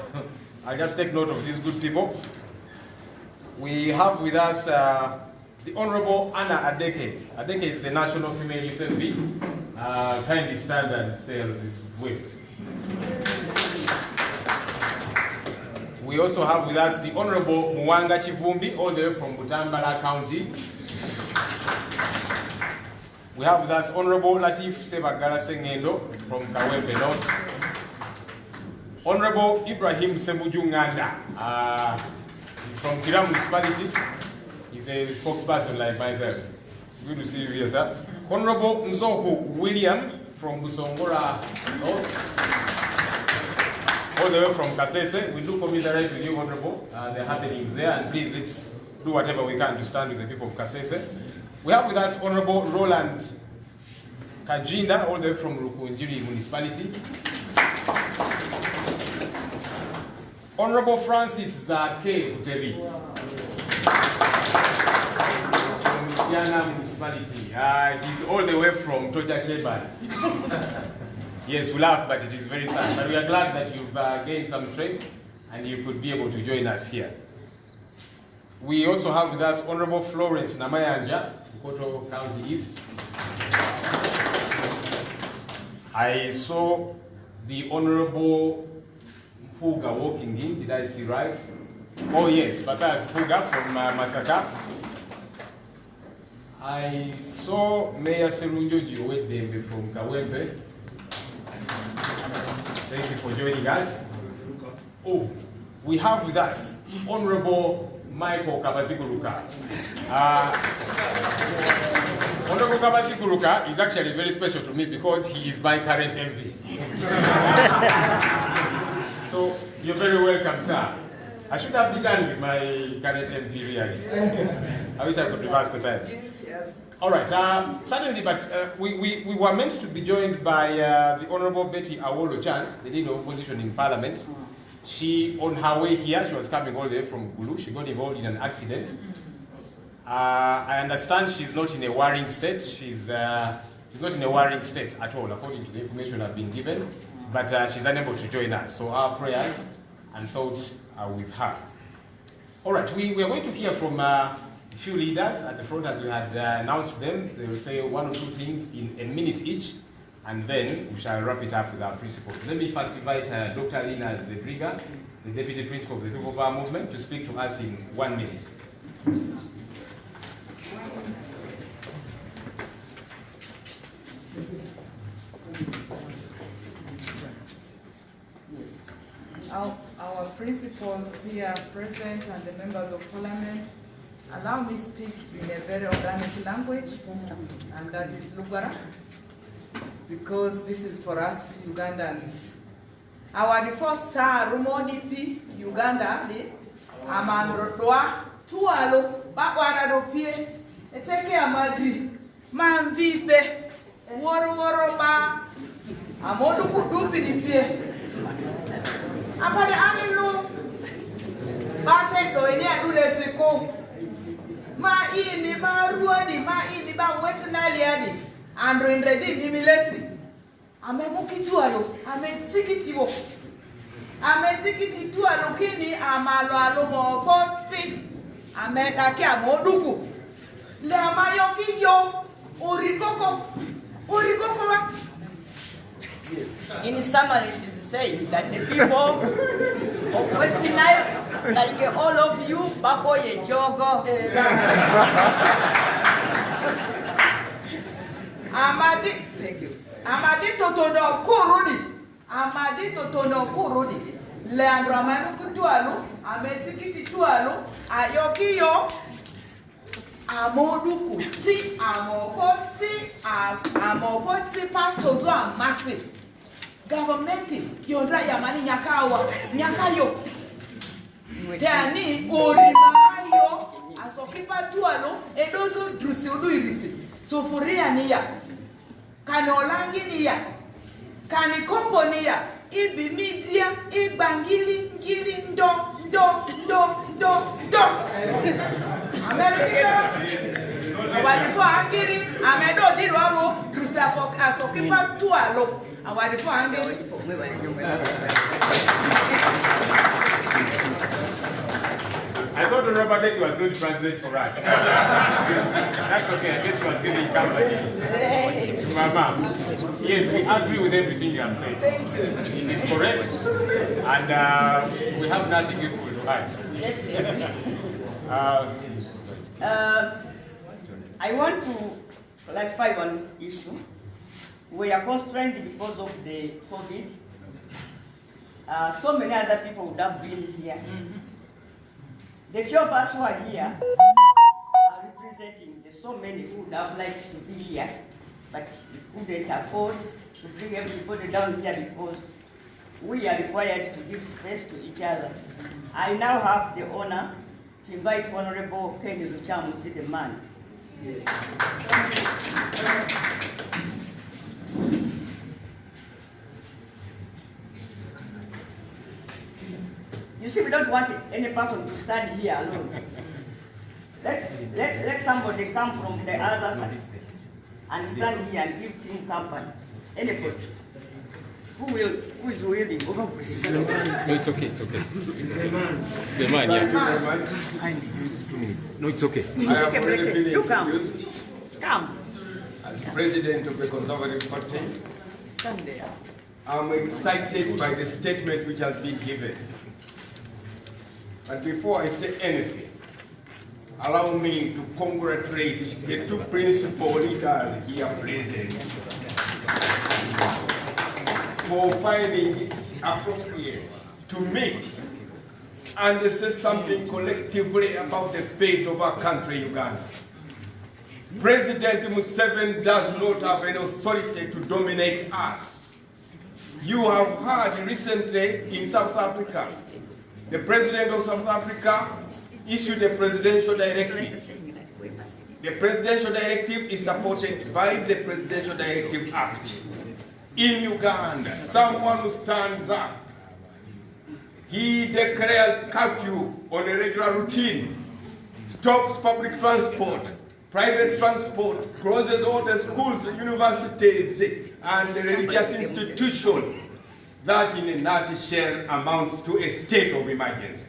I just take note of these good people. We have with us the Honorable Anna Adeke. Adeke is the National Female Youth MP. Kindly stand and say this wave. We also have with us the Honorable Mwanga Chivumbi, all the way from Butambala County. We have with us Honorable Latif Sebagala Sengendo from Kawempe North. Honorable Ibrahim Sembujunganda, he's from Kira Municipality. He's a spokesperson like myself. It's good to see you here, sir. Honorable Nzoku William from Busongora North. All the way from Kasese. We do commiserate with you, Honorable. The happenings there, and please let's do whatever we can to stand with the people of Kasese. We have with us Honorable Roland Kajinda, all the way from Rukunjiri Municipality. Honorable Francis K. Utevi from Lukyamuzi Municipality. He's all the way from Toja Chambers. Yes, we laugh, but it is very sad. But we are glad that you've gained some strength and you could be able to join us here. We also have with us Honorable Florence Namayanja, Koto County East. I saw the Honorable Puga walking in. Did I see right? Oh yes, Patas Puga from Masaka. I saw Mayor Serunjo Jiwedembe from Kawempe. Thank you for joining us. Oh, we have with us Honorable Michael Kabazikuruka. Honorable Kabazikuruka is actually very special to me because he is my current MP. So you're very welcome, sir. I should have begun with my current MP really. I wish I could reverse the time. All right, suddenly, but we were meant to be joined by the Honorable Betty Awolo-Chan, the leader of opposition in Parliament. She, on her way here, she was coming all the way from Gulu. She got involved in an accident. I understand she's not in a worrying state. She's not in a worrying state at all, according to the information I've been given. But she's unable to join us. So our prayers and thoughts are with her. All right, we are going to hear from a few leaders at the front as we had announced them. They will say one or two things in a minute each, and then we shall wrap it up with our principles. Let me first invite Dr. Lina Zedriga, the Deputy Principal of the People Power Movement, to speak to us in 1 minute. Our principals here present and the members of Parliament, allow me to speak in a very organic language, and that is Lugara, because this is for us Ugandans. Our first Rumoni P Uganda, Amandroa, Tualo, Bakwara Pie, Eteke Amadri, Manvibe, Woro Ba, Amodu Kudupi. Apa the animal, Bate Doine Adulesico, Ma ini, Ma Ruadi, Ma ini, Ba Western Aliani, and Rendredi Nimilesi. Amemukitualo, Ametikitivo, Ametikitualo Kini, Amalo Alomo, Poti, Ametake Amoduku, Lamayoki yo, Urikoko. In summary, she is saying that the people of Western Nile, like all of you, Bakoye Jogo, thank you. Amadi Totono Kurudi, Leandro Amamukutualu, Ametikiti Tualu, Ayokiyo, Amoduku, Amopoti, Pastozo, Massive. Government, Yondra Yamani Nyakawa, Nyakayo. Teani, Orimayo, Asokipa Tualo, Edozo Drusiudu Irisi, Sufuria Nia, Kanolangi Nia, Kanikopo Nia, ibimidria, igbangili, ngili, ndo. America. Awadifo angiri, amedo dirwamo, rusafok asokipa tualo. Awadifo angiri. I thought Robert Besigye was going to translate for us. That's okay, I guess he was giving company. Mama, yes, we agree with everything you have said. Thank you. It is correct, and we have nothing useful to add. I want to clarify one issue. We are constrained because of the COVID. So many other people would have been here. The few of us who are here are representing the so many who would have liked to be here, but we couldn't afford to bring everybody down here because we are required to give space to each other. I now have the honor to invite Honorable Lukyamuzi, the man. Yes. You see, we don't want any person to stand here alone. Let somebody come from the other side and stand here and give him company. Anybody who is willing. No, it's okay, it's okay. The man, yeah. 2 minutes. No, it's okay. I have already been introduced. Come. As president of the Conservative Party, I'm excited by the statement which has been given. But before I say anything, allow me to congratulate the two principal leaders here present for finding it appropriate to meet and say something collectively about the fate of our country, Uganda. President Museveni does not have any authority to dominate us. You have heard recently in South Africa, the President of South Africa issued a presidential directive. The presidential directive is supported by the Presidential Directive Act. In Uganda, someone who stands up, he declares curfew on a regular routine, stops public transport, private transport, closes all the schools, universities, and religious institutions. That in a nutshell amounts to a state of emergency.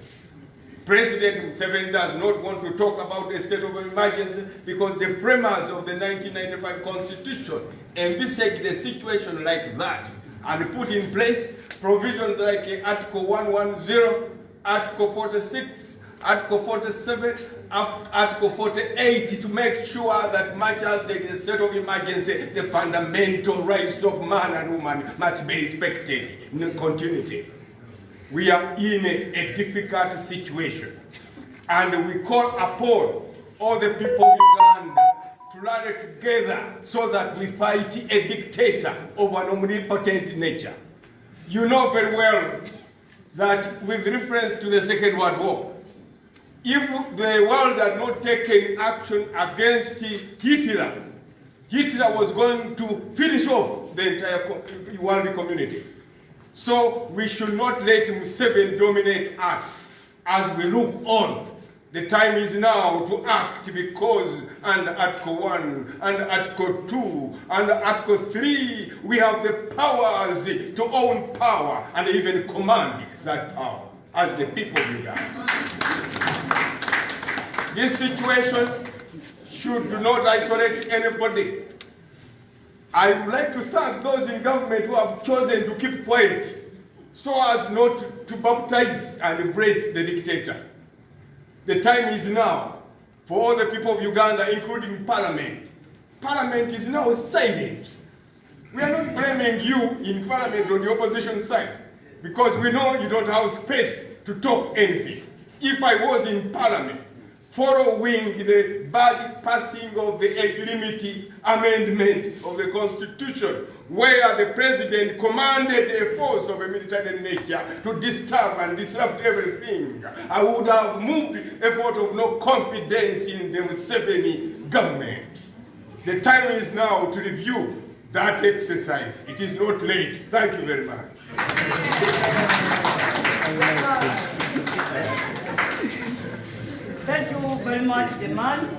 President Museveni does not want to talk about a state of emergency because the framers of the 1995 Constitution envisaged a situation like that and put in place provisions like Article 110, Article 46, Article 47, Article 48 to make sure that much as there is a state of emergency, the fundamental rights of man and woman must be respected in continuity. We are in a difficult situation, and we call upon all the people of Uganda to rally together so that we fight a dictator of an omnipotent nature. You know very well that with reference to the Second World War, if the world had not taken action against Hitler, Hitler was going to finish off the entire world community. So we should not let Museveni dominate us as we look on. The time is now to act because under Article 1, under Article 2, under Article 3, we have the powers to own power and even command that power as the people of Uganda. This situation should not isolate anybody. I would like to thank those in government who have chosen to keep quiet so as not to baptize and embrace the dictator. The time is now for all the people of Uganda, including Parliament. Parliament is now silent. We are not blaming you in Parliament on the opposition side because we know you don't have space to talk anything. If I was in Parliament, following the bad passing of the age limit amendment of the Constitution, where the President commanded a force of a military nature to disturb and disrupt everything, I would have moved a vote of no confidence in the Museveni government. The time is now to review that exercise. It is not late. Thank you very much. Thank you very much, the man.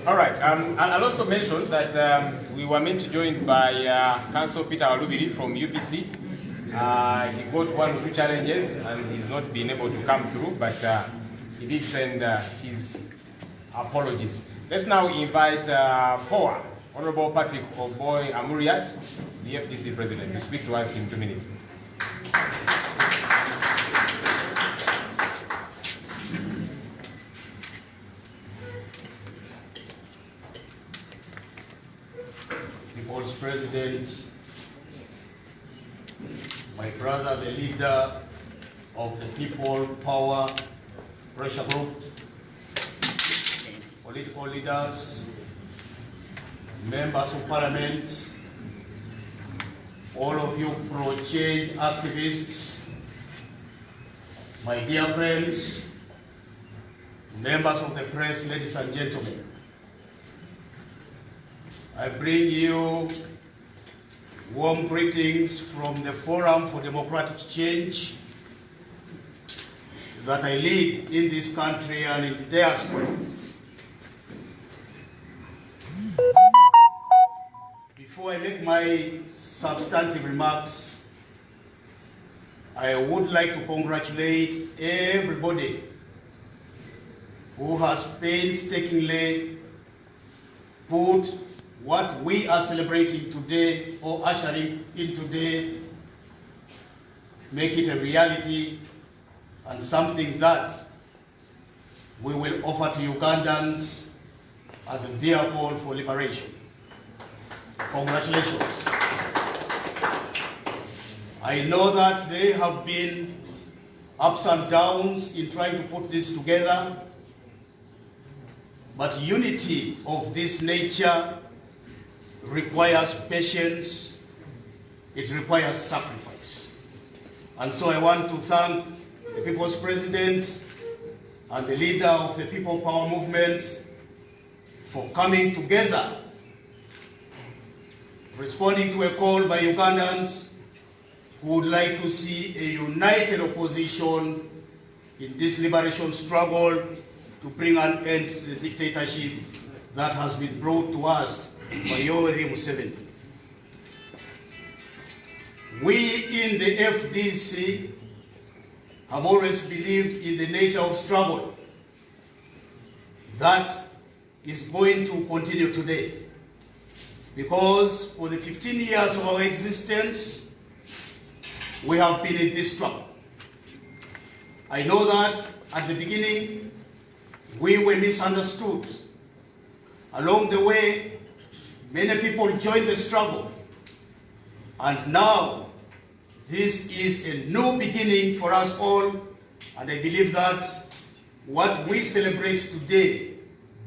All right. I'll also mention that we were meant to join by Council Peter Walubiri from UPC. He got one or two challenges and he's not been able to come through, but he did send his apologies. Let's now invite POA, Honorable Patrick Oboy Amuriat, the FDC President, to speak to us in 2 minutes. People's President, my brother, the leader of the People Power Pressure Group, political leaders, members of parliament, all of you pro-change activists, my dear friends, members of the press, ladies and gentlemen, I bring you warm greetings from the Forum for Democratic Change that I lead in this country and in the diaspora. Before I make my substantive remarks, I would like to congratulate everybody who has painstakingly put what we are celebrating today or ushering in today, make it a reality and something that we will offer to Ugandans as a vehicle for liberation. Congratulations. I know that there have been ups and downs in trying to put this together, but unity of this nature requires patience, it requires sacrifice. And so I want to thank the People's President and the leader of the People Power Movement for coming together, responding to a call by Ugandans who would like to see a united opposition in this liberation struggle to bring an end to the dictatorship that has been brought to us by Yoweri Museveni. We in the FDC have always believed in the nature of struggle that is going to continue today. Because for the 15 years of our existence, we have been in this struggle. I know that at the beginning, we were misunderstood. Along the way, many people joined the struggle. And now, this is a new beginning for us all. And I believe that what we celebrate today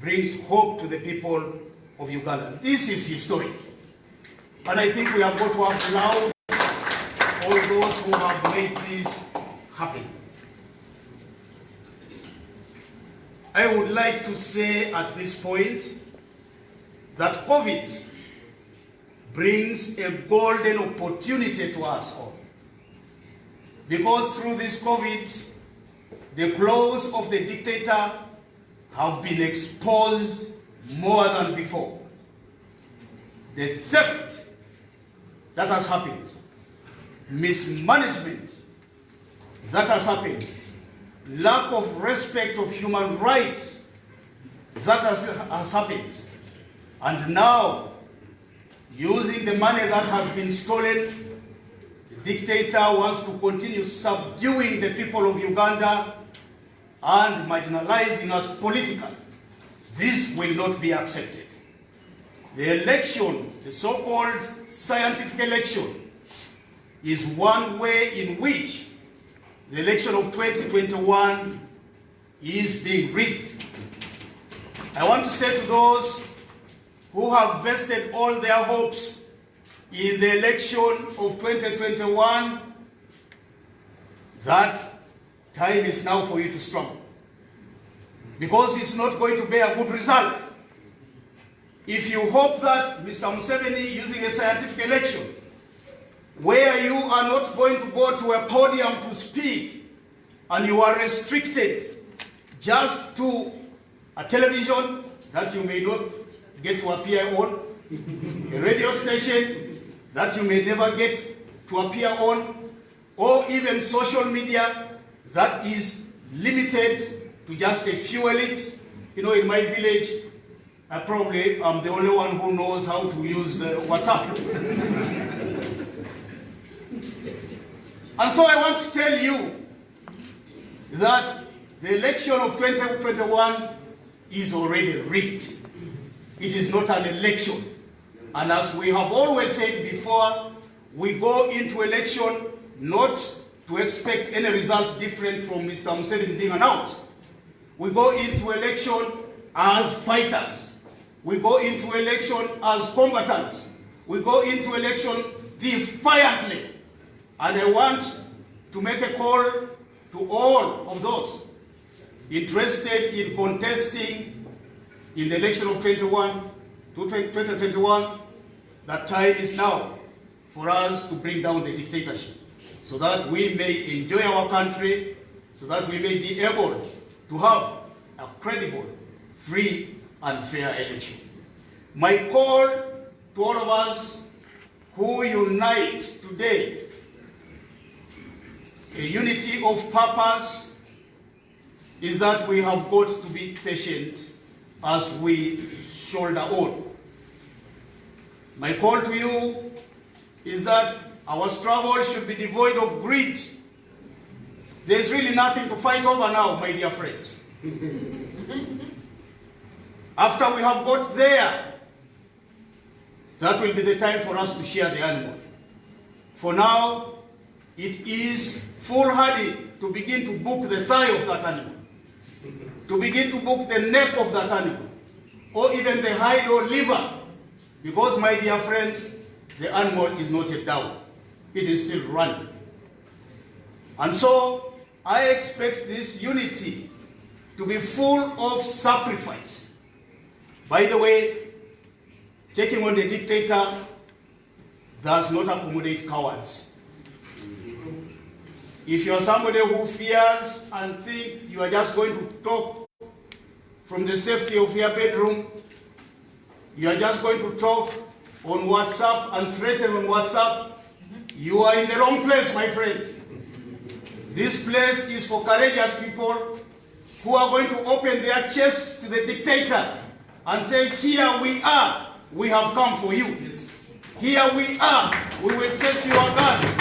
brings hope to the people of Uganda. This is historic. And I think we have got to applaud all those who have made this happen. I would like to say at this point that COVID brings a golden opportunity to us all. Because through this COVID, the claws of the dictator have been exposed more than before. The theft that has happened, mismanagement that has happened, lack of respect of human rights that has happened, and now, using the money that has been stolen, the dictator wants to continue subduing the people of Uganda and marginalizing us politically. This will not be accepted. The election, the so-called scientific election, is one way in which the election of 2021 is being rigged. I want to say to those who have vested all their hopes in the election of 2021 that time is now for you to struggle. Because it's not going to be a good result. If you hope that Mr. Museveni, using a scientific election, where you are not going to go to a podium to speak and you are restricted just to a television that you may not get to appear on, a radio station that you may never get to appear on, or even social media that is limited to just a few elites. You know, in my village, probably I'm the only one who knows how to use WhatsApp. And so I want to tell you that the election of 2021 is already rigged. It is not an election. And as we have always said before, we go into election not to expect any result different from Mr. Museveni being announced. We go into election as fighters. We go into election as combatants. We go into election defiantly. And I want to make a call to all of those interested in contesting in the election of 2021, that time is now for us to bring down the dictatorship so that we may enjoy our country, so that we may be able to have a credible, free and fair election. My call to all of us who unite today, a unity of purpose, is that we have got to be patient as we shoulder on. My call to you is that our struggle should be devoid of greed. There's really nothing to fight over now, my dear friends. After we have got there, that will be the time for us to share the animal. For now, it is foolhardy to begin to book the thigh of that animal, to begin to book the neck of that animal, or even the hide or liver, because, my dear friends, the animal is not yet down. It is still running. And so, I expect this unity to be full of sacrifice. By the way, taking on the dictator does not accommodate cowards. If you are somebody who fears and think you are just going to talk from the safety of your bedroom, you are just going to talk on WhatsApp and threaten on WhatsApp, you are in the wrong place, my friend. This place is for courageous people who are going to open their chests to the dictator and say, here we are, we have come for you. Here we are, we will face your guns.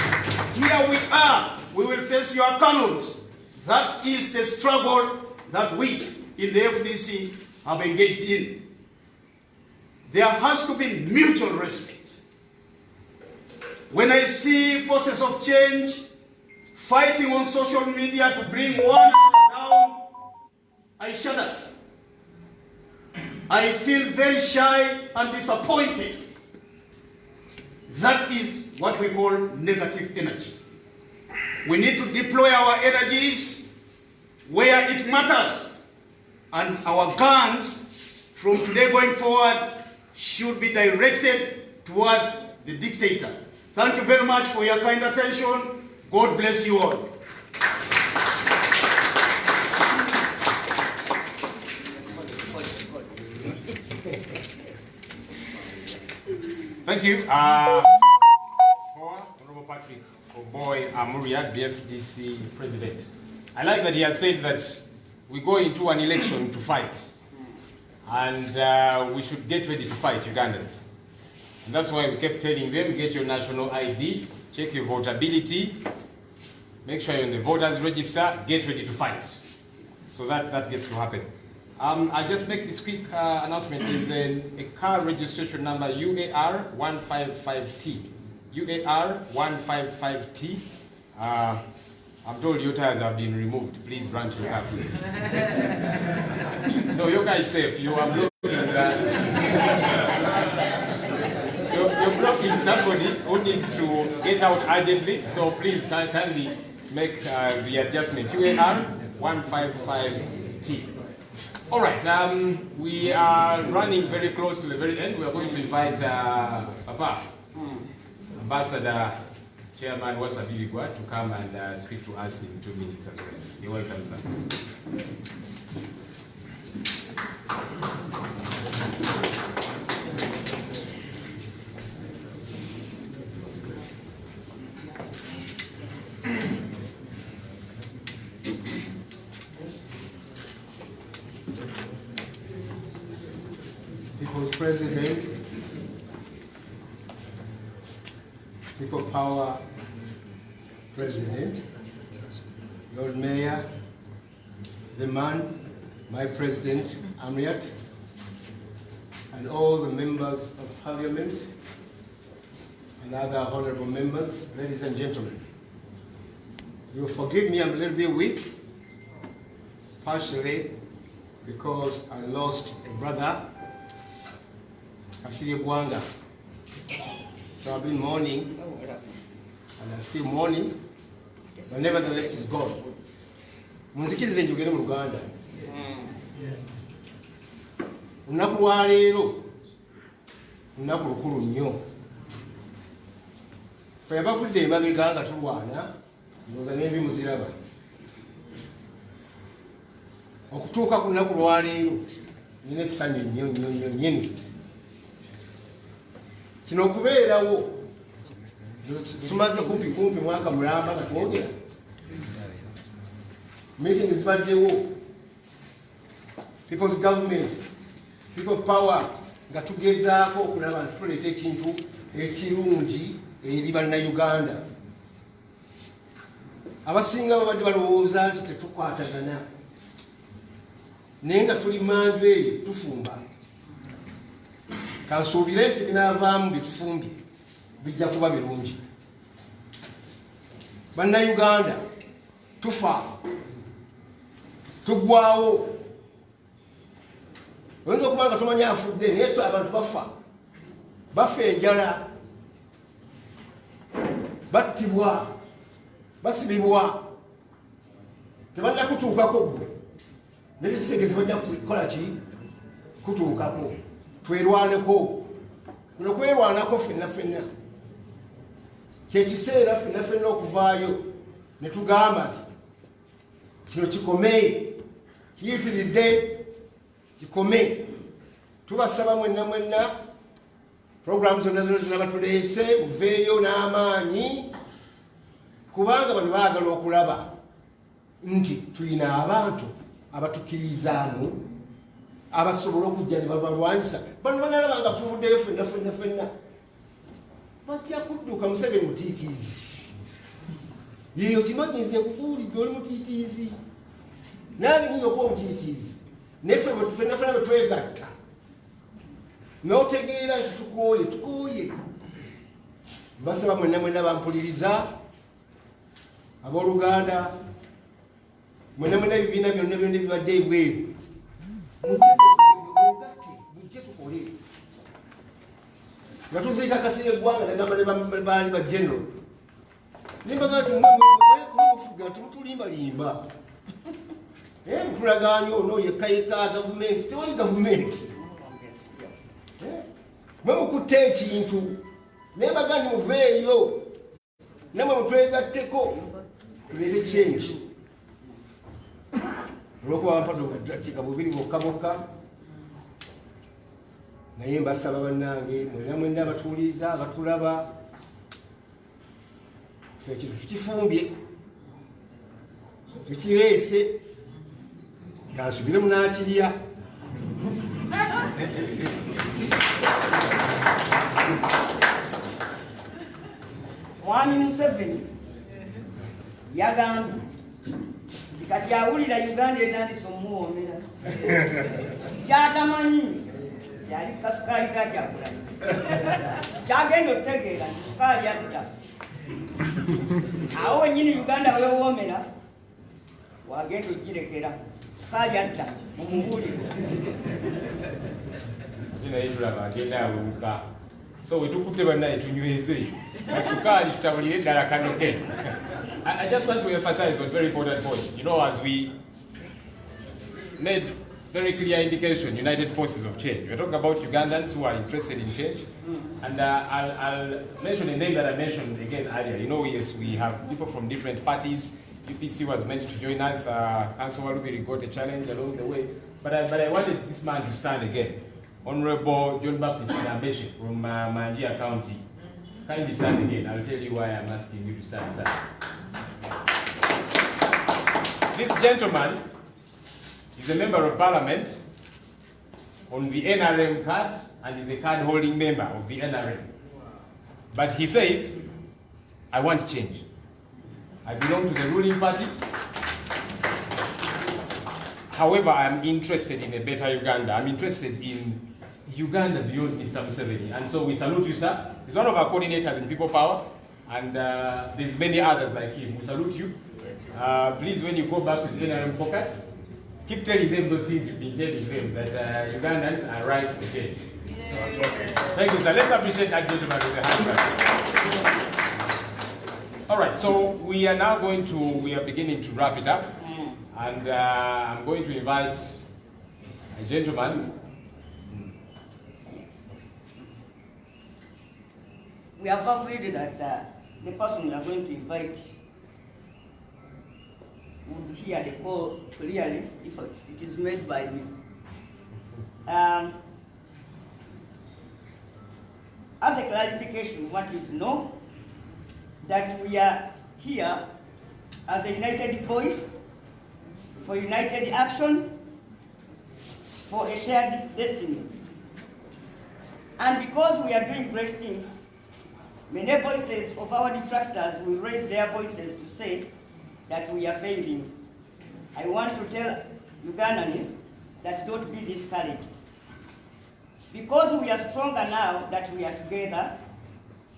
Here we are, we will face your cannons. That is the struggle that we in the FDC have engaged in. There has to be mutual respect. When I see forces of change fighting on social media to bring one down, I shudder. I feel very shy and disappointed. That is what we call negative energy. We need to deploy our energies where it matters, and our guns from today going forward should be directed towards the dictator. Thank you very much for your kind attention. God bless you all. Thank you. Honorable Patrick Oboy Amuria, the FDC president. I like that he has said that we go into an election to fight. And we should get ready to fight Ugandans. And that's why we kept telling them, get your national ID, check your votability, make sure you're in the voters register, get ready to fight. So that gets to happen. I'll just make this quick announcement. There's a car registration number, UAR155T. UAR155T. I'm told your tires have been removed. Please run to your car. No, your car is safe. You are blocking you're blocking somebody who needs to get out urgently. So please kindly make the adjustment. UAR155T. All right. We are running very close to the very end. We are going to invite Papa, Ambassador Chairman Wasabiligwa to come and speak to us in 2 minutes as well. You're welcome, sir. People's President, People Power President, Lord Mayor, the man, my President, Amriat, and all the members of Parliament and other honorable members, ladies and gentlemen. You'll forgive me, I'm a little bit weak, partially because I lost a brother, Kasiri Gwanga. So I've been mourning, and I'm still mourning, but nevertheless he's gone. Munzikirize njogere mu Luganda. Lunaku lwa leero, lunaku lukulu nnyo. Ffe abavudde emabega nga tulwana, ndowooza n'envi muziraba. Okutuuka ku lunaku lwa leero, nina essanyu nnyo nnyini. Kino okubeerawo tumaze kumpi mwaka mulamba nga twogera. Meeting zibaddewo, people's government, people power, nga tugezaako okulaba nti tuleeta ekintu ekirungi eri bannayuganda. Abasinga babadde balowooza nti tetukwatagana, naye nga tuli manju eyo tufumba. Kansuubire nti binaavaamu bye tufumbye bijja kuba birungi. Bannayuganda, tufa, tuggwaawo. Oyinza okuba nga tomanya afudde, naye abantu bafa enjala, battibwa, basibibwa, tebannakutuukako gwe. Naye kisegeze bajja kukola ki? Kutuukako. Twerwaneko. Kuno kwerwanako ffenna. Kyekiseera ffenna okuvaayo ne tugamba nti kino kikome, kiyitiridde, kikome. Tubasaba mwenna, programu zonna batuleese, muveeyo n'amaanyi, kubanga bano baagala okulaba nti tulina abantu abatukirizaamu, abasobola okujja ne balwanyisa. Bano banalaba nga tuvuddeyo ffenna. Bajja kudduka Museveni mutiitiizi. Yeeyo kimanyi nze nkubuulidde oli mutiitiizi. Naali nyinza okuba omutiitiizi. Naye ffenna bwe twegatta. N'otegeera nti tukooye. Basaba mwenna bampuliriza, abooluganda, mwenna ebibiina byonna bibadde ebweru. Mujje tukole. Nga tuziika Kasirye Gwanga nagamba ne baali ba general. Nimbaga nti mwemufuga nti mutulimbalimba. Mutulagaanya ono yekka gavumenti. Tewali gavumenti. Mwe mukutte ekintu. Naye mbaga nti muveeyo. Namwe mutwegatteko. Tuleete change. Olwokuba bampadde obudakiika bubiri bwokka. Naye mbasaba bannange, mwenna abatuwuliriza, abatulaba, ffe ekintu tukifumbye, tukireese, kansubire munaakirya. Mwami Museveni yagambye nti kati awulira Uganda etandise omuwoomera. Kyatamanyi yali kasukaali kakyakulanya. Kyagenda okutegeera nti sukaali yadda. Awo wennyini Uganda wewoomera, wagenda ogirekera. Sukaali yadda mumubuulire. Naye tulaba agenda awewuka. So wetukutte bannaye tunyweze. Sukaali tutabulire eddala kanoke. I just want to emphasize one very important point. You know, as we made very clear indication, United Forces of Change. We're talking about Ugandans who are interested in change. And I'll mention a name that I mentioned again earlier. You know, yes, we have people from different parties. UPC was meant to join us. Councillor Walubi got a challenge along the way. But I wanted this man to stand again. Honorable John Baptist Nambeshe from Manjia County. Kindly stand again. I'll tell you why I'm asking you to stand, sir. This gentleman is a member of parliament on the NRM card and is a card-holding member of the NRM. But he says, I want change. I belong to the ruling party. However, I'm interested in a better Uganda. I'm interested in Uganda beyond Mr. Museveni. And so we salute you, sir. He's one of our coordinators in People Power. And there's many others like him. We salute you. Please, when you go back to the NRM caucus, keep telling them those things you've been telling them, that Ugandans are right for change. Yeah. Thank you, sir. Let's appreciate that gentleman with the hand. All right, so we are now we are beginning to wrap it up. And I'm going to invite a gentleman. We have agreed that the person we are going to invite would hear the call clearly if it is made by me. As a clarification, we want you to know that we are here as a united voice for united action for a shared destiny. And because we are doing great things, many voices of our detractors will raise their voices to say that we are failing. I want to tell Ugandans that don't be discouraged. Because we are stronger now that we are together,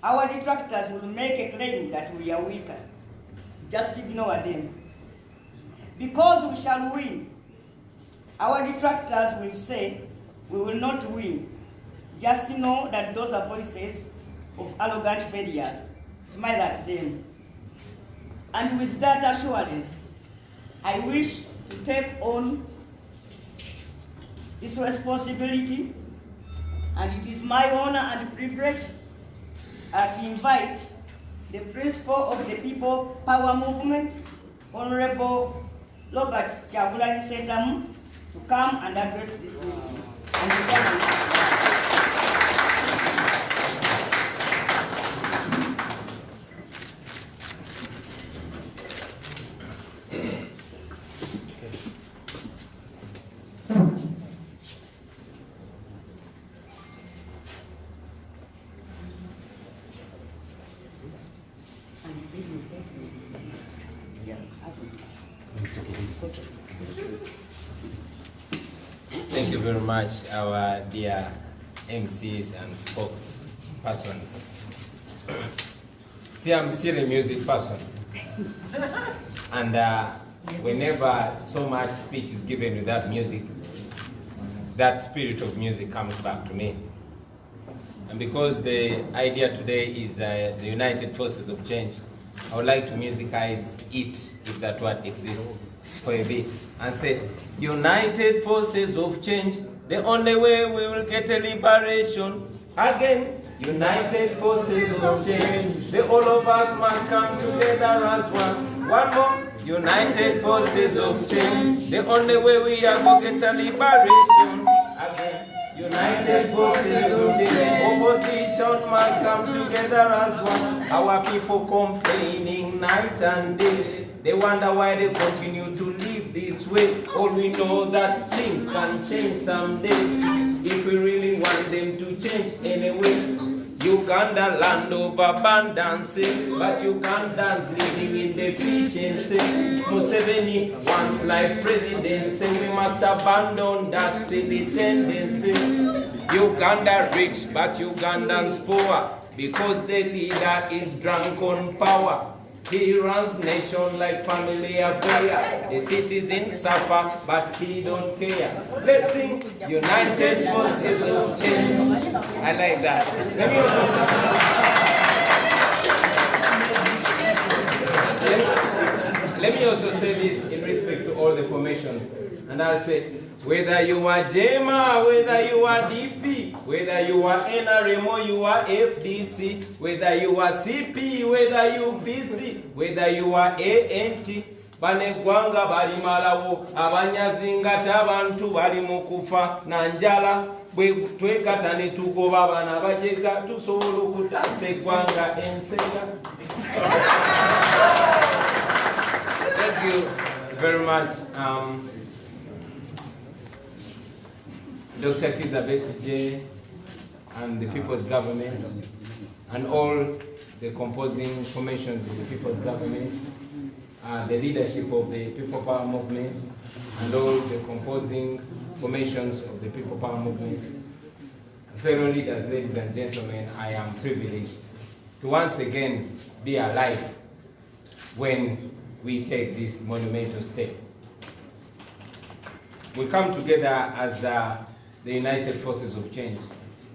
our detractors will make a claim that we are weaker. Just ignore them. Because we shall win, our detractors will say we will not win. Just know that those are voices of arrogant failures. Smile at them. And with that assurance, I wish to take on this responsibility, and it is my honor and privilege to invite the principal of the People Power Movement, Honorable Robert Kyagulanyi Sentamu, to come and address this meeting. Thank you very much, our dear MCs and spokespersons. See, I'm still a music person. And whenever so much speech is given without music, that spirit of music comes back to me. And because the idea today is the United Forces of Change, I would like to musicize it, if that word exists, for a bit, and say, United Forces of Change, the only way we will get a liberation. Again, United Forces of Change, the all of us must come together as one. One more, United Forces of Change, the only way we are going to get a liberation. Again, United Forces of Change, opposition must come together as one. Our people complaining night and day. They wonder why they continue to live this way. All we know that things can change someday if we really want them to change anyway. Uganda land of abundance, but Ugandans living in deficiency. Museveni wants like presidency. We must abandon that silly tendency. Uganda rich, but Ugandans poor, because the leader is drunk on power. He runs nation like family affair. The citizens suffer, but he don't care. Let's sing United Forces of Change. I like that. Let me also say this in respect to all the formations. And I'll say, Whether you are JEMA, whether you are DP, whether you are NRM or you are FDC, whether you are CP, whether you PC, whether you are ANT, banegwanga bali malawo, abanyazingata abantu bali mukufa na njala, bwe twekatane tugoba bana bajega tusobola okutasa eggwanga ensega. Thank you very much. Dr. Besigye and the People's Government and all the composing formations of the People's Government, the leadership of the People Power Movement and all the composing formations of the People Power Movement. Fellow leaders, ladies and gentlemen, I am privileged to once again be alive when we take this monumental step. We come together as the United Forces of Change.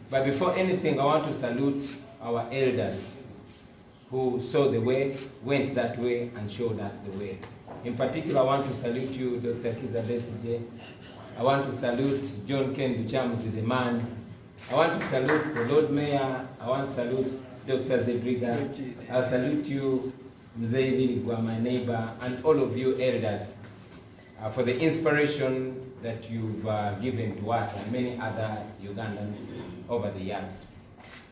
But before anything, I want to salute our elders who saw the way, went that way, and showed us the way. In particular, I want to salute you, Dr. Besigye. I want to salute John Ken Lukyamuzi, the man. I want to salute the Lord Mayor. I want to salute Dr. Zedriga. I salute you, Mzee, my neighbor, and all of you elders for the inspiration that you've given to us and many other Ugandans over the years.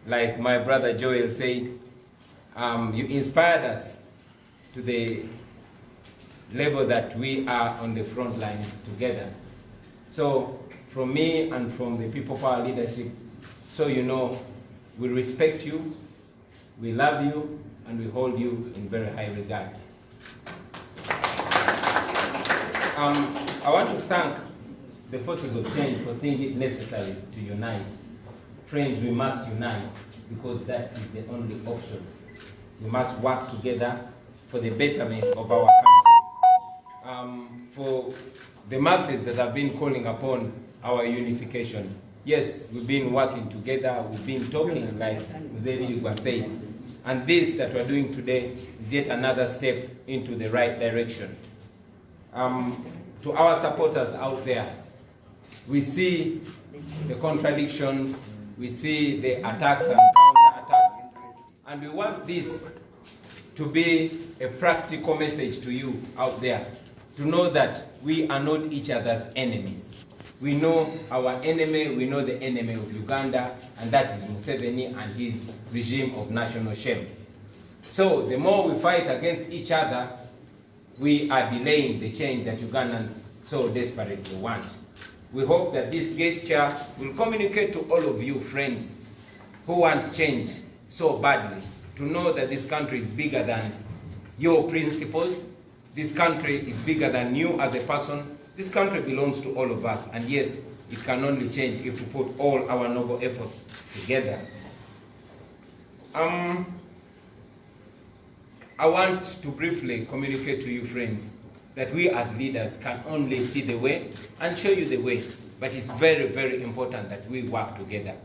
Like my brother Joel said, you inspired us to the level that we are on the front line together. So from me and from the People Power leadership, so you know, we respect you, we love you, and we hold you in very high regard. I want to thank the Forces of Change for seeing it necessary to unite. Friends, we must unite because that is the only option. We must work together for the betterment of our country. For the masses that have been calling upon our unification, yes, we've been working together, we've been talking like Mzee was saying. And this that we're doing today is yet another step into the right direction. To our supporters out there, we see the contradictions, we see the attacks and counter-attacks, and we want this to be a practical message to you out there, to know that we are not each other's enemies. We know our enemy, we know the enemy of Uganda, and that is Museveni and his regime of national shame. So the more we fight against each other, we are delaying the change that Ugandans so desperately want. We hope that this gesture will communicate to all of you friends who want change so badly, to know that this country is bigger than your principles, this country is bigger than you as a person, this country belongs to all of us, and yes, it can only change if we put all our noble efforts together. I want to briefly communicate to you friends that we as leaders can only see the way and show you the way, but it's very, very important that we work together.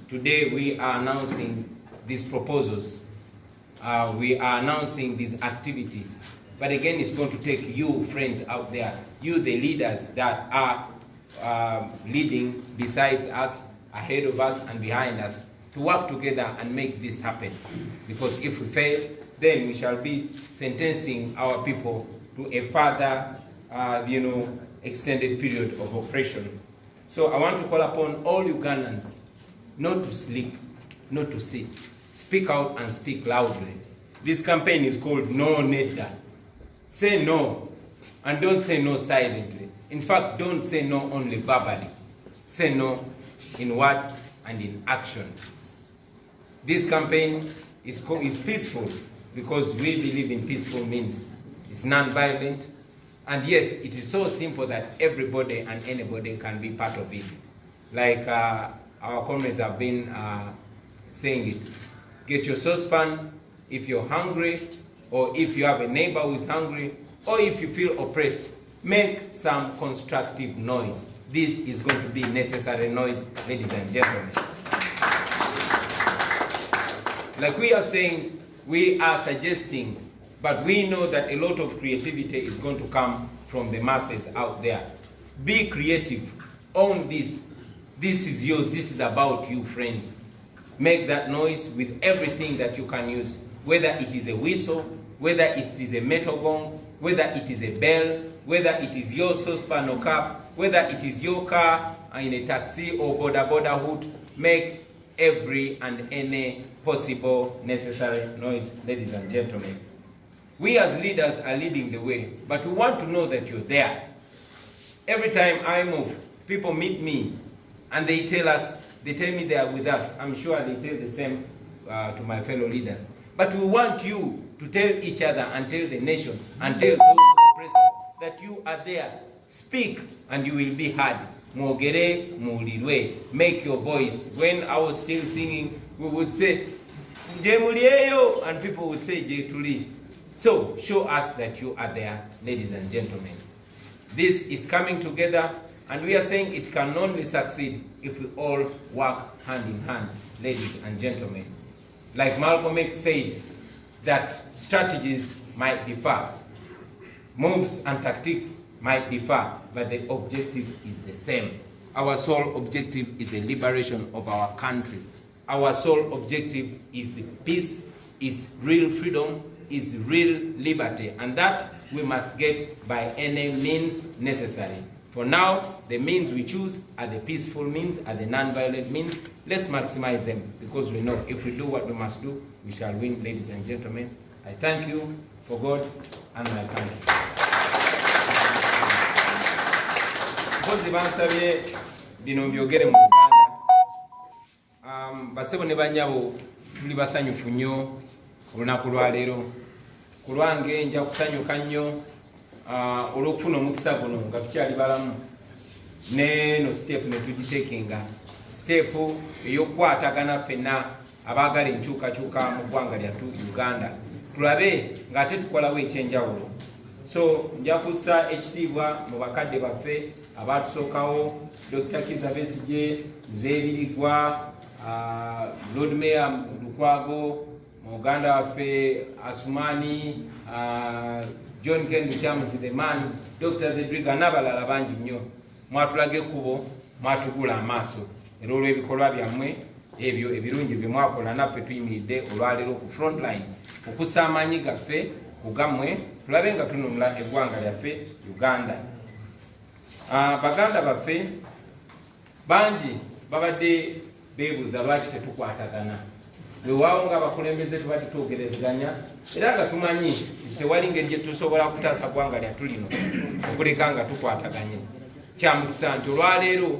Today we are announcing these proposals, we are announcing these activities, but again it's going to take you friends out there, you the leaders that are leading besides us, ahead of us and behind us, to work together and make this happen. Because if we fail, then we shall be sentencing our people to a further, extended period of oppression. So I want to call upon all Ugandans not to sleep, not to sit. Speak out and speak loudly. This campaign is called No Nedda. Say no, and don't say no silently. In fact, don't say no only verbally. Say no in word and in action. This campaign is peaceful because we believe in peaceful means. It's non-violent, and yes, it is so simple that everybody and anybody can be part of it. Like our comrades have been saying it. Get your saucepan if you're hungry, or if you have a neighbor who is hungry, or if you feel oppressed, make some constructive noise. This is going to be necessary noise, ladies and gentlemen. Like we are saying, we are suggesting, but we know that a lot of creativity is going to come from the masses out there. Be creative. Own this. This is yours. This is about you, friends. Make that noise with everything that you can use. Whether it is a whistle, whether it is a metal gong, whether it is a bell, whether it is your saucepan or cup, whether it is your car in a taxi or boda hood, make every and any possible necessary noise, ladies and gentlemen. We as leaders are leading the way, but we want to know that you're there. Every time I move, people meet me and they tell me they are with us. I'm sure they tell the same to my fellow leaders. But we want you to tell each other and tell the nation and tell those oppressors that you are there. Speak and you will be heard. Mogere mulirwe. Make your voice. When I was still singing, we would say, Jemulieyo, and people would say, Jetuli. So, show us that you are there, ladies and gentlemen. This is coming together, and we are saying it can only succeed if we all work hand in hand, ladies and gentlemen. Like Malcolm X said, that strategies might differ, moves and tactics might differ, but the objective is the same. Our sole objective is the liberation of our country. Our sole objective is peace, is real freedom, is real liberty, and that we must get by any means necessary. For now, the means we choose are the peaceful means, are the non-violent means. Let's maximize them, because we know if we do what we must do, we shall win, ladies and gentlemen. I thank you for God and my country. Because bansabye bino byogere mu Uganda, basebo ne banyabo tuli basanyufu nnyo olunaku lwa leero. Ku lwange nja kusanyuka nnyo olw'okufuna omukisa guno nga tukyali balamu. Neno step ne tugitekenga, step ey'okukwatagana ffenna abaagala enkyukakyuka mu ggwanga lyattu Uganda, tulabe ng'ate tukolawo ekyenjawulo. So nja kussa ekitiibwa mu bakadde baffe abaatusookawo, Dr. Kiza Besigye, Mzee Birigwa, Lord Mayor Lukwago, Uganda waffe Asumani, John Ken Lukyamuzi the man, Dr. Zedriga n'abalala bangi nnyo. Mwatulaga ekkubo, mwatugula amaaso. Era olw'ebikolwa byammwe ebyo ebirungi bye mwakola, naffe tuyimiridde olwaleero ku front line okussa amaanyi gaffe ku gammwe, tulabe nga tununula eggwanga lyaffe Uganda. Baganda baffe bangi babadde beebuuza lwaki tetukwatagana. Weewaawo ng'abakulembeze tubadde twogerezeganya, era nga tumanyi tewali ngeri gye tusobola kutaasa ggwanga lyattu lino okuleka nga tukwataganye. Kya mukisa nti olwaleero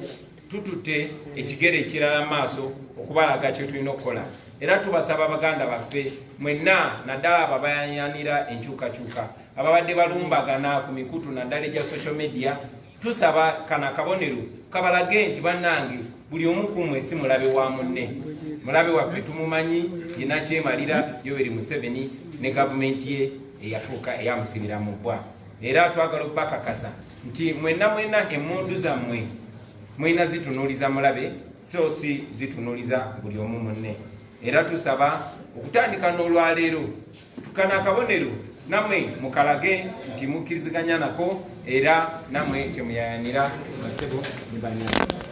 tututte ekigere ekirala maaso okubalaga kye tulina okukola. Era tubasaba Baganda baffe mwenna, naddala abo abayanyanira enkyukakyuka, ababadde balumbagana ku mikutu naddala egya social media, tusaba kana kabonero kabalage nti bannange buli omu ku mmwe si mulabe wa munne. Mulabe waffe tumumanyi yina kyemalira Yoweri Museveni ne gavumenti ye eyafuuka eyamusibira mu bbwa. Era twagala okubakakasa nti mwenna emmundu zammwe mwina zitunuuliza mulabe, so si zitunuuliza buli omu munne. Era tusaba okutandika n'olwaleero tukana akabonero nammwe mukalage nti mukkiriziganya nako, era nammwe kyemuyayanira basebo ne banyana.